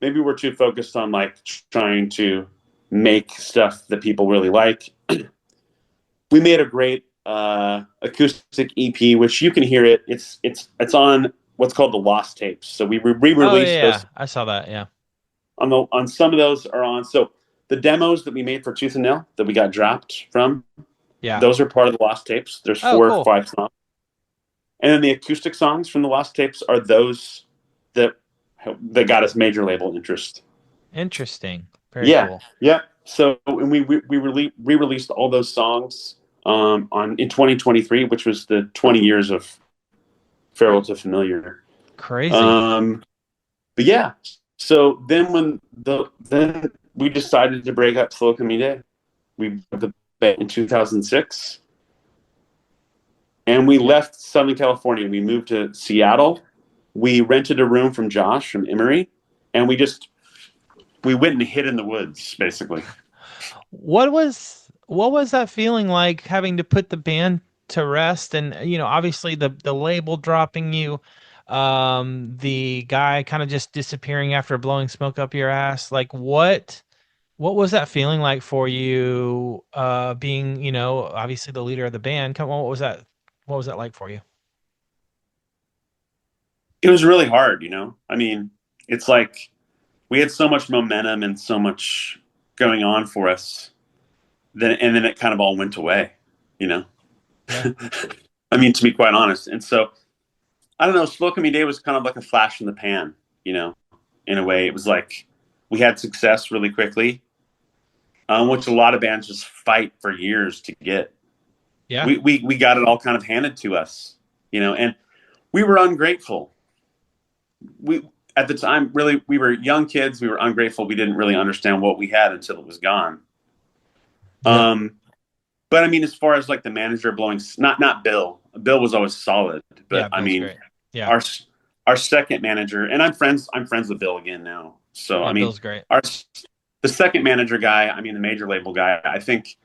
S3: Maybe we're too focused on like trying to make stuff that people really like. We made a great acoustic EP, which you can hear it. It's on what's called the Lost Tapes. So we re-released those.
S1: I saw that. Yeah.
S3: On some of those are on. So the demos that we made for Tooth and Nail that we got dropped from, those are part of the Lost Tapes. There's 4 or 5 songs, and then the acoustic songs from the Lost Tapes are those that got us major label interest.
S1: Interesting. Very cool.
S3: Yeah. So and we re-released all those songs in 2023, which was the 20 years of Farewell to Familiar.
S1: Crazy.
S3: But yeah. So then then we decided to break up Slow Coming Day. We broke the band in 2006, and we left Southern California. We moved to Seattle. We rented a room from Josh from Emory, and we went and hid in the woods, basically.
S1: What was that feeling like, having to put the band to rest, and obviously the label dropping you, the guy kind of just disappearing after blowing smoke up your ass? Like what was that feeling like for you, being obviously the leader of the band? Come on, what was that like for you?
S3: It was really hard, I mean, it's like we had so much momentum and so much going on for us, and then it kind of all went away, Yeah. I mean, to be quite honest. And so, I don't know, Slow Coming Day was kind of like a flash in the pan, in a way. It was like we had success really quickly, which a lot of bands just fight for years to get.
S1: Yeah.
S3: We got it all kind of handed to us, and we were ungrateful. At the time, really, we were young kids. We were ungrateful. We didn't really understand what we had until it was gone. Yeah. But I mean, as far as like the manager blowing, not Bill. Bill was always solid. But
S1: yeah,
S3: I mean,
S1: great. Yeah.
S3: Our second manager, and I'm friends with Bill again now. So
S1: yeah,
S3: I mean,
S1: Bill's great.
S3: The second manager guy, I mean, the major label guy, I think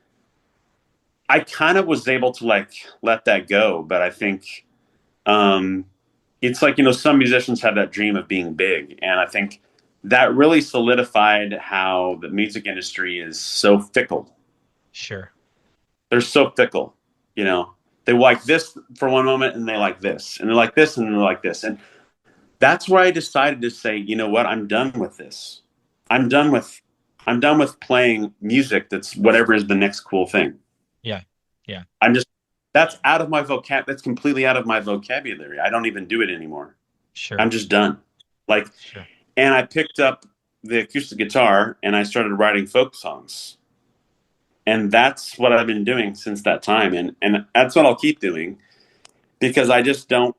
S3: I kind of was able to like let that go. But I think it's like, some musicians have that dream of being big. And I think that really solidified how the music industry is so fickle.
S1: Sure.
S3: They're so fickle, They like this for one moment, and they like this, and they like this, and they like this. And that's where I decided to say, you know what, I'm done with this. I'm done with playing music that's whatever is the next cool thing.
S1: Yeah. Yeah.
S3: That's out of my that's completely out of my vocabulary. I don't even do it anymore.
S1: Sure.
S3: I'm just done. Sure. And I picked up the acoustic guitar and I started writing folk songs. And that's what I've been doing since that time. And that's what I'll keep doing, because I just don't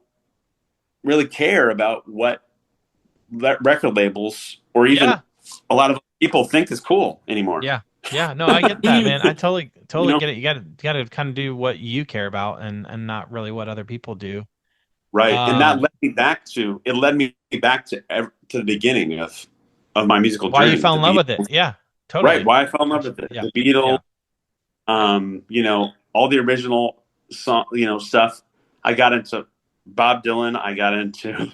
S3: really care about what record labels or even a lot of people think is cool anymore.
S1: Yeah. Yeah. No, I get that, man. I totally get it. You got to kind of do what you care about and not really what other people do.
S3: Right. And that led me back to the beginning of of my musical
S1: Why
S3: journey.
S1: you fell in love with it? Yeah, totally.
S3: Right. Why I fell in love with it.
S1: Yeah.
S3: The Beatles, all the original song, stuff. I got into Bob Dylan. I got into,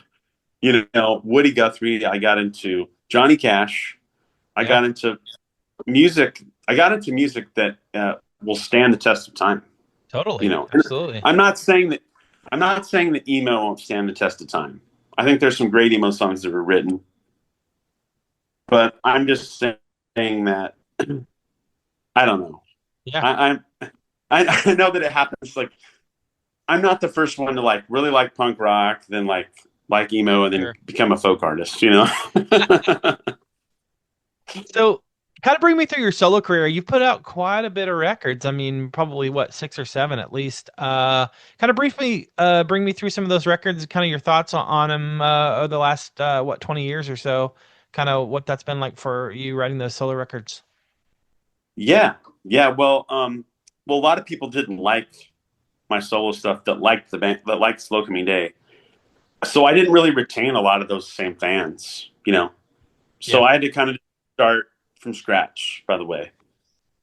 S3: Woody Guthrie. I got into Johnny Cash. I got into music. I got into music that will stand the test of time.
S1: Totally. Absolutely.
S3: I'm not saying that emo won't stand the test of time. I think there's some great emo songs that were written, but I'm just saying that I don't know.
S1: Yeah.
S3: I know that it happens. Like, I'm not the first one to like really like punk rock, then like emo, and then become a folk artist.
S1: So, kind of bring me through your solo career. You've put out quite a bit of records. I mean, probably 6 or 7 at least. Kind of briefly bring me through some of those records, kind of your thoughts on them over the last 20 years or so. Kind of what that's been like for you writing those solo records.
S3: Yeah. Well, a lot of people didn't like my solo stuff that liked the band, that liked Slow Coming Day. So I didn't really retain a lot of those same fans, So I had to kind of start from scratch, by the way.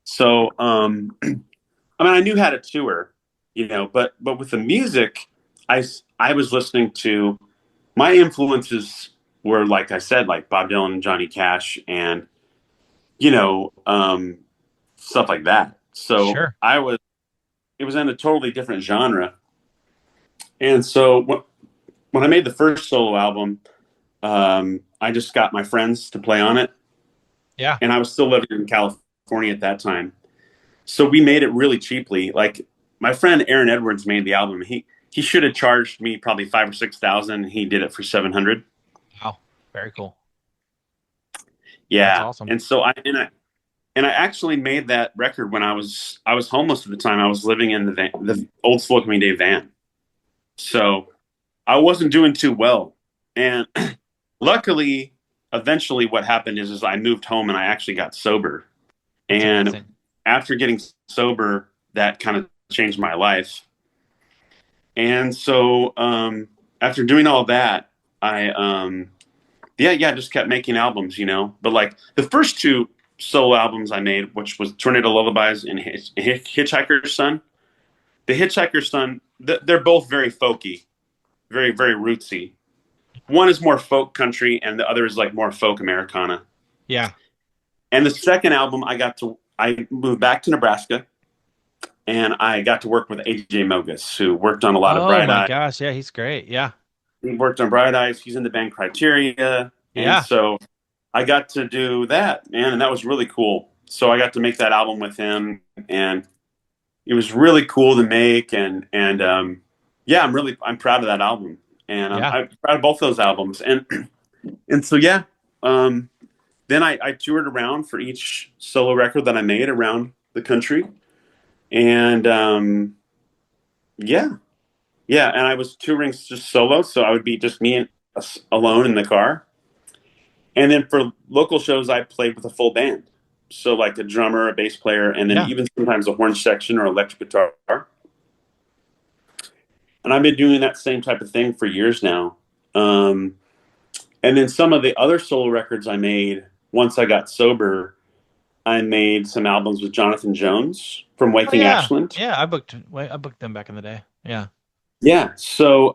S3: So, I knew how to tour, but with the music, I was listening to, my influences were, like I said, like Bob Dylan and Johnny Cash and, stuff like that. So
S1: sure.
S3: it was in a totally different genre. And so when I made the first solo album, I just got my friends to play on it.
S1: Yeah.
S3: And I was still living in California at that time. So we made it really cheaply. Like, my friend Aaron Edwards made the album. He should have charged me probably $5,000 or $6,000. He did it for $700.
S1: Wow. Very cool.
S3: Yeah.
S1: That's awesome.
S3: And so I actually made that record when I was homeless at the time. I was living in the old Slow Coming Day van. So I wasn't doing too well. And luckily, eventually what happened is I moved home and I actually got sober. And after getting sober, that kind of changed my life. And so after doing all that, I just kept making albums, But like the first 2 solo albums I made, which was Tornado Lullabies and Hitchhiker's Son. The Hitchhiker's Son, they're both very folky, very, very rootsy. One is more folk country and the other is like more folk Americana.
S1: Yeah.
S3: And the second album, I moved back to Nebraska and I got to work with AJ Mogus, who worked on a lot of Bright Eyes.
S1: Oh my gosh. Yeah. He's great. Yeah.
S3: He worked on Bright Eyes. He's in the band Criteria.
S1: Yeah.
S3: And so I got to do that, man. And that was really cool. So I got to make that album with him and it was really cool to make. And I'm proud of that album. And I'm proud of both those albums. And so, then I toured around for each solo record that I made around the country. And, and I was touring just solo. So I would be just me alone in the car. And then for local shows, I played with a full band. So like a drummer, a bass player, and then even sometimes a horn section or electric guitar. And I've been doing that same type of thing for years now. And then some of the other solo records I made, once I got sober, I made some albums with Jonathan Jones from Waking Ashland.
S1: Yeah, I booked them back in the day. Yeah.
S3: Yeah. So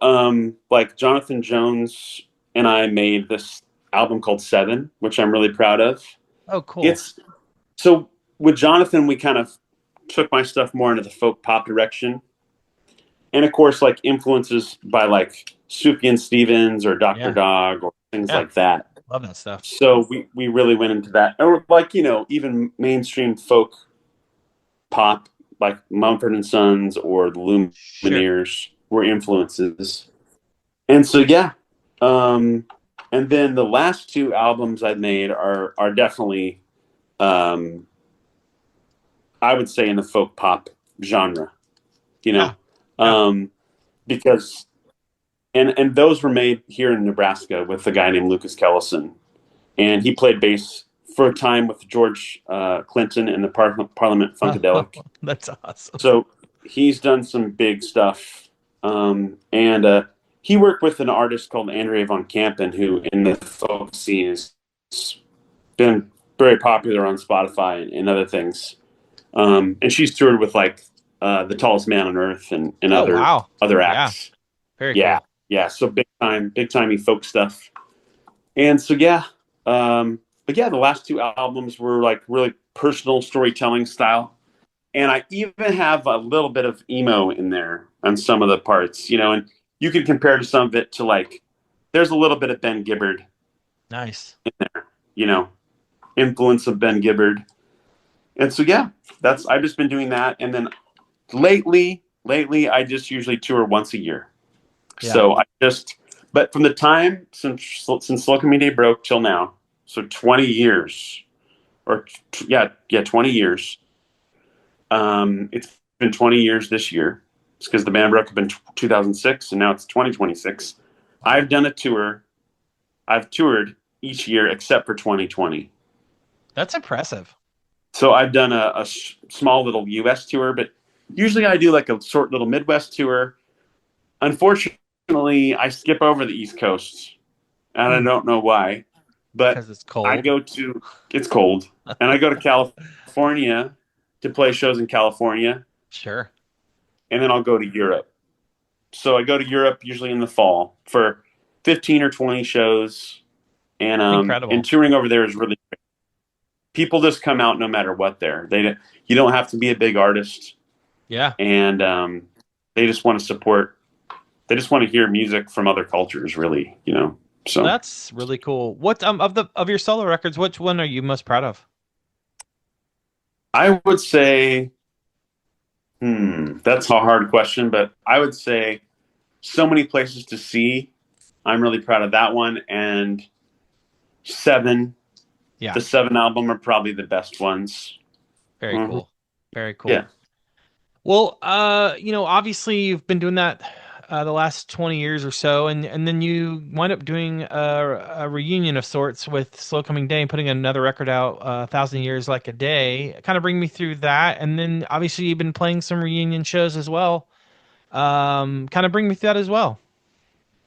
S3: like Jonathan Jones and I made this album called 7, which I'm really proud of.
S1: Oh, cool.
S3: So with Jonathan, we kind of took my stuff more into the folk pop direction. And of course, like influences by like Sufjan Stevens or Dr. Dog or things like that.
S1: Love that stuff.
S3: So we really went into that. Or like, even mainstream folk pop, like Mumford & Sons or the Lumineers were influences. And so, and then the last 2 albums I've made are definitely, I would say in the folk pop genre, because, and those were made here in Nebraska with a guy named Lucas Kellison, and he played bass for a time with George Clinton and the Parliament Funkadelic.
S1: Oh, that's awesome.
S3: So he's done some big stuff, and he worked with an artist called Andrea von Kampen, who in the folk scene is been very popular on Spotify and other things. And she's toured with like The Tallest Man on Earth and
S1: Oh, wow.
S3: other
S1: Yeah.
S3: acts.
S1: Very
S3: Yeah,
S1: cool.
S3: yeah. So big timey folk stuff. And so yeah, but yeah, the last two albums were like really personal storytelling style. And I even have a little bit of emo in there on some of the parts, and you can compare to some of it to like, there's a little bit of Ben Gibbard
S1: Nice.
S3: in there, influence of Ben Gibbard. And so, yeah, I've just been doing that. And then lately, I just usually tour once a year.
S1: Yeah.
S3: So but from the time since Slow Coming Day broke till now, so 20 years, 20 years. It's been 20 years this year. It's because the band broke up in 2006, and now it's 2026. I've done a tour. I've toured each year except for 2020.
S1: That's impressive.
S3: So I've done a small little U.S. tour, but usually I do like a short little Midwest tour. Unfortunately, I skip over the East Coast, and I don't know why. But
S1: Because it's cold.
S3: It's cold, and I go to California to play shows in California.
S1: Sure.
S3: And then I'll go to Europe. So I go to Europe usually in the fall for 15 or 20 shows. And
S1: Incredible.
S3: And touring over there is really great. People just come out no matter what you don't have to be a big artist.
S1: Yeah.
S3: And they just want to support. They just want to hear music from other cultures, really, So
S1: That's really cool. What of your solo records, which one are you most proud of?
S3: I would say, that's a hard question, but I would say So Many Places to See. I'm really proud of that one. And Seven, the Seven album are probably the best ones.
S1: Very cool. Very cool.
S3: Yeah.
S1: Well, obviously you've been doing that the last 20 years or so, and then you wind up doing a reunion of sorts with Slow Coming Day and putting another record out, 1,000 Years Like a Day. Kind of bring me through that, and then obviously you've been playing some reunion shows as well. Kind of bring me through that as well.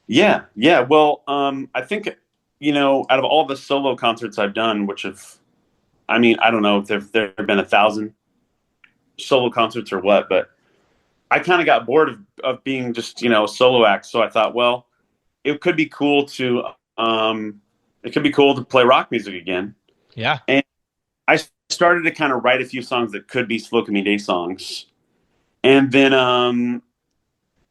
S3: Yeah. Well, I think, out of all the solo concerts I've done, I don't know if there have been 1,000 solo concerts or what, but I kind of got bored of being just, a solo act. So I thought, well, it could be cool to play rock music again.
S1: Yeah.
S3: And I started to kind of write a few songs that could be Slow Coming Day songs. And then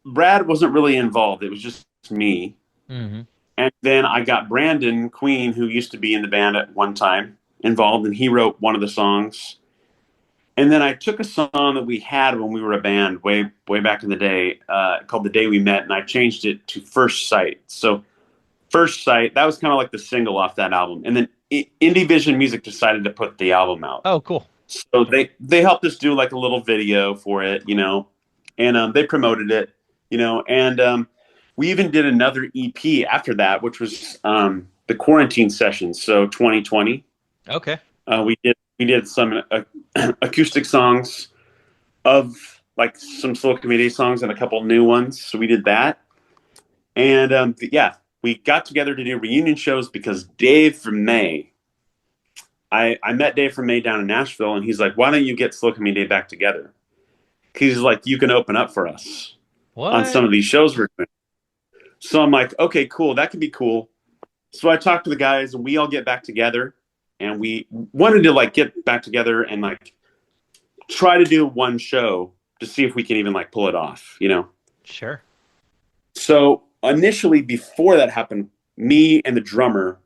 S3: Brad wasn't really involved. It was just me.
S1: Mm-hmm.
S3: And then I got Brandon Queen, who used to be in the band at one time, involved, and he wrote one of the songs. And then I took a song that we had when we were a band way back in the day called The Day We Met, and I changed it to First Sight. So First Sight, that was kind of like the single off that album. And then Indie Vision Music decided to put the album out.
S1: Oh, cool.
S3: So they helped us do like a little video for it, and they promoted it, and we even did another EP after that, which was the Quarantine Sessions, so 2020.
S1: Okay.
S3: We did some acoustic songs of like some Slow Coming Day songs and a couple new ones. So we did that. And we got together to do reunion shows because Dave from May, I met Dave from May down in Nashville, and he's like, why don't you get Slow Coming Day back together? He's like, you can open up for us on some of these shows we're doing. So I'm like, okay, cool. That could be cool. So I talked to the guys, and we all get back together. And we wanted to like get back together and like try to do one show to see if we can even like pull it off,
S1: Sure.
S3: So initially, before that happened, me and the drummer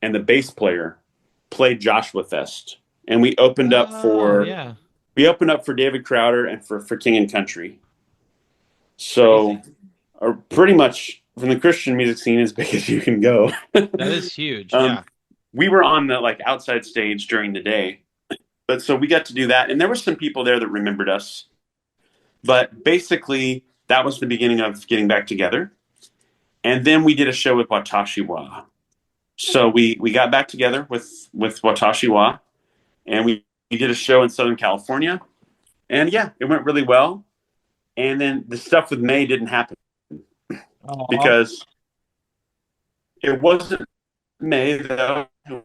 S3: and the bass player played Joshua Fest, and we opened up for David Crowder and for King and Country. So, pretty much from the Christian music scene as big as you can go.
S1: That is huge. Yeah.
S3: We were on the like outside stage during the day, but so we got to do that. And there were some people there that remembered us, but basically that was the beginning of getting back together. And then we did a show with Watashi Wa. So we got back together with Watashi Wa, and we did a show in Southern California, and yeah, it went really well. And then the stuff with May didn't happen because it wasn't May though. It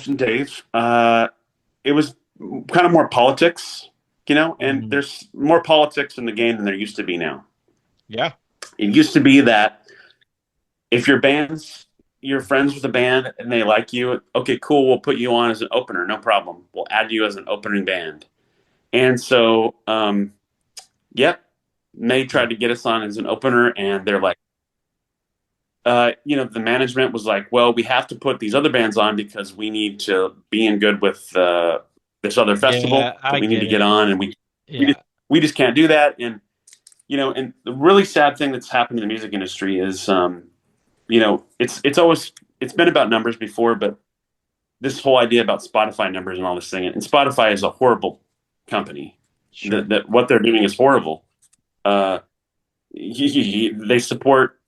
S3: and Dave. It was kind of more politics, and there's more politics in the game than there used to be now.
S1: Yeah.
S3: It used to be that if you're friends with a band and they like you, okay, cool, we'll put you on as an opener, no problem. We'll add you as an opening band. And so, May tried to get us on as an opener, and they're like, the management was like, well, we have to put these other bands on because we need to be in good with this other festival.
S1: Yeah,
S3: we need to get on, and we just can't do that. And and the really sad thing that's happened in the music industry is, it's been about numbers before, but this whole idea about Spotify numbers and all this thing, and Spotify is a horrible company. Sure. That what they're doing is horrible. They support,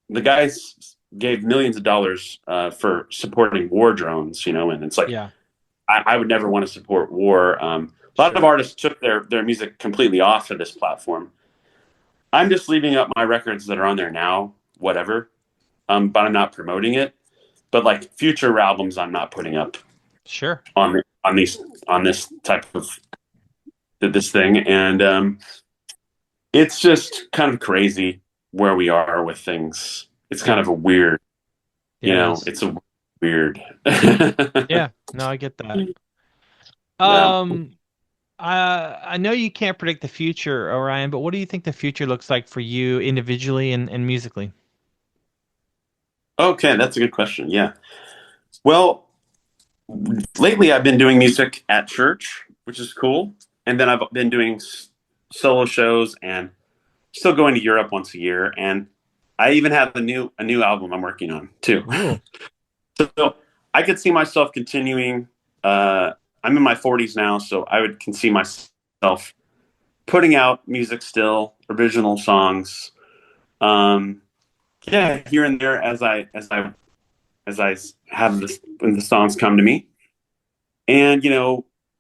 S3: the guys gave millions of dollars for supporting war drones, and it's like, I would never want to support war. A lot of artists took their music completely off of this platform. I'm just leaving up my records that are on there now, whatever. But I'm not promoting it. But like future albums, I'm not putting up.
S1: Sure.
S3: On this type of this thing, and it's just kind of crazy where we are with things. It's kind of a weird, it's a weird.
S1: Yeah. No, I get that. I know you can't predict the future, Orion, but what do you think the future looks like for you individually and musically?
S3: Okay, that's a good question. Yeah. Well, lately I've been doing music at church, which is cool. And then I've been doing solo shows and still going to Europe once a year. And I even have a new album I'm working on too. So I could see myself continuing. I'm in my 40s now, so I can see myself putting out music still, original songs. Here and there as I have this when the songs come to me, and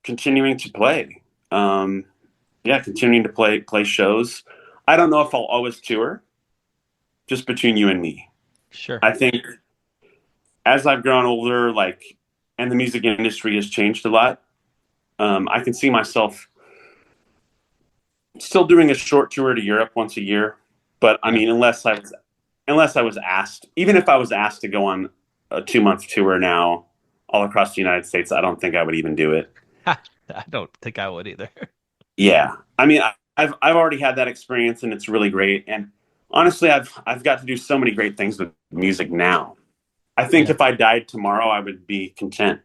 S3: continuing to play. Continuing to play shows. I don't know if I'll always tour. Just between you and me.
S1: Sure.
S3: I think as I've grown older, and the music industry has changed a lot, I can see myself still doing a short tour to Europe once a year. But I mean, unless I was asked, even if I was asked to go on a 2-month tour now all across the United States, I don't think I would even do it.
S1: I don't think I would either.
S3: Yeah. I mean, I've already had that experience, and it's really great. And honestly, I've got to do so many great things with music now. I think if I died tomorrow, I would be content.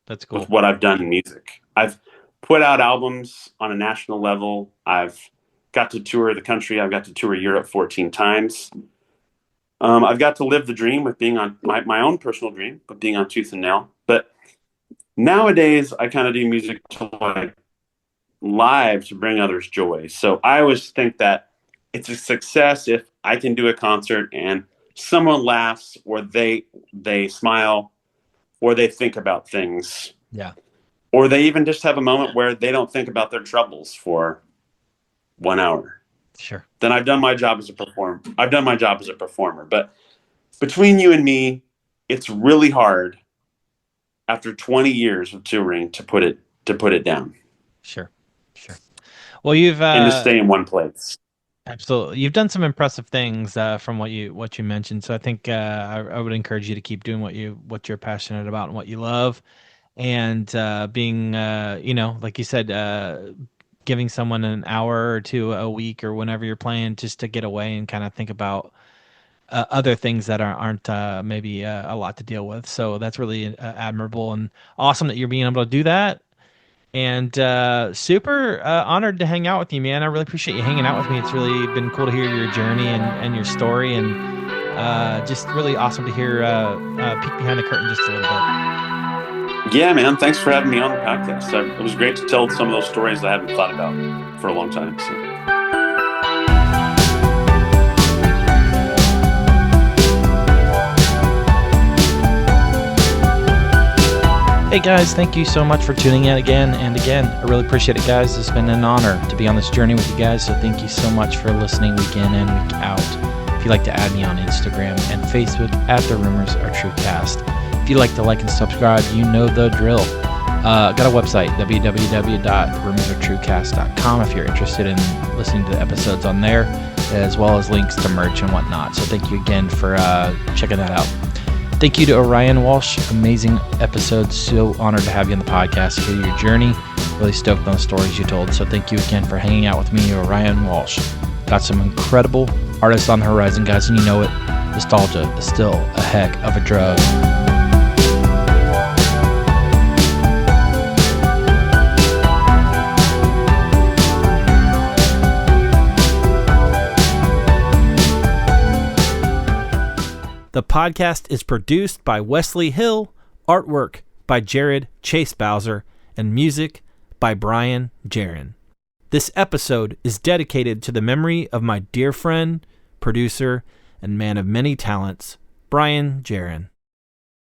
S1: That's cool.
S3: With what I've done in music. I've put out albums on a national level. I've got to tour the country. I've got to tour Europe 14 times. I've got to live the dream with being on my own personal dream, but being on Tooth and Nail. But nowadays, I kind of do music to live to bring others joy. So I always think that it's a success if I can do a concert and someone laughs, or they smile, or they think about things.
S1: Yeah.
S3: Or they even just have a moment where they don't think about their troubles for 1 hour.
S1: Sure.
S3: Then I've done my job as a performer. But between you and me, it's really hard after 20 years of touring to put it down.
S1: Sure. Well, you've
S3: and to stay in one place.
S1: Absolutely. You've done some impressive things from what you mentioned. So I think I would encourage you to keep doing what you're passionate about and what you love, and being like you said, giving someone an hour or two a week or whenever you're playing, just to get away and kind of think about other things that aren't maybe a lot to deal with. So that's really admirable and awesome that you're being able to do that. And super honored to hang out with you, man. I really appreciate you hanging out with me. It's really been cool to hear your journey and your story, and just really awesome to hear peek behind the curtain just a little bit.
S3: Yeah, man. Thanks for having me on the podcast. It was great to tell some of those stories I haven't thought about for a long time. So.
S1: Hey guys, thank you so much for tuning in again and again. I really appreciate it, guys. It's been an honor to be on this journey with you guys, so thank you so much for listening week in and week out. If you'd like to add me on Instagram and Facebook at The Rumors Are True Cast.
S6: If you like to like and subscribe, you know the drill. Got a website, www.rumorsaretruecast.com, if you're interested in listening to the episodes on there, as well as links to merch and whatnot. So thank you again for checking that out. Thank you to Orion Walsh. Amazing episode. So honored to have you on the podcast, hear your journey. Really stoked on the stories you told. So thank you again for hanging out with me, Orion Walsh. Got some incredible artists on the horizon, guys, and you know it. Nostalgia is still a heck of a drug.
S1: The podcast is produced by Wesley Hill, artwork by Jared Chase Bowser, and music by Brian Jaron. This episode is dedicated to the memory of my dear friend, producer, and man of many talents, Brian Jaron.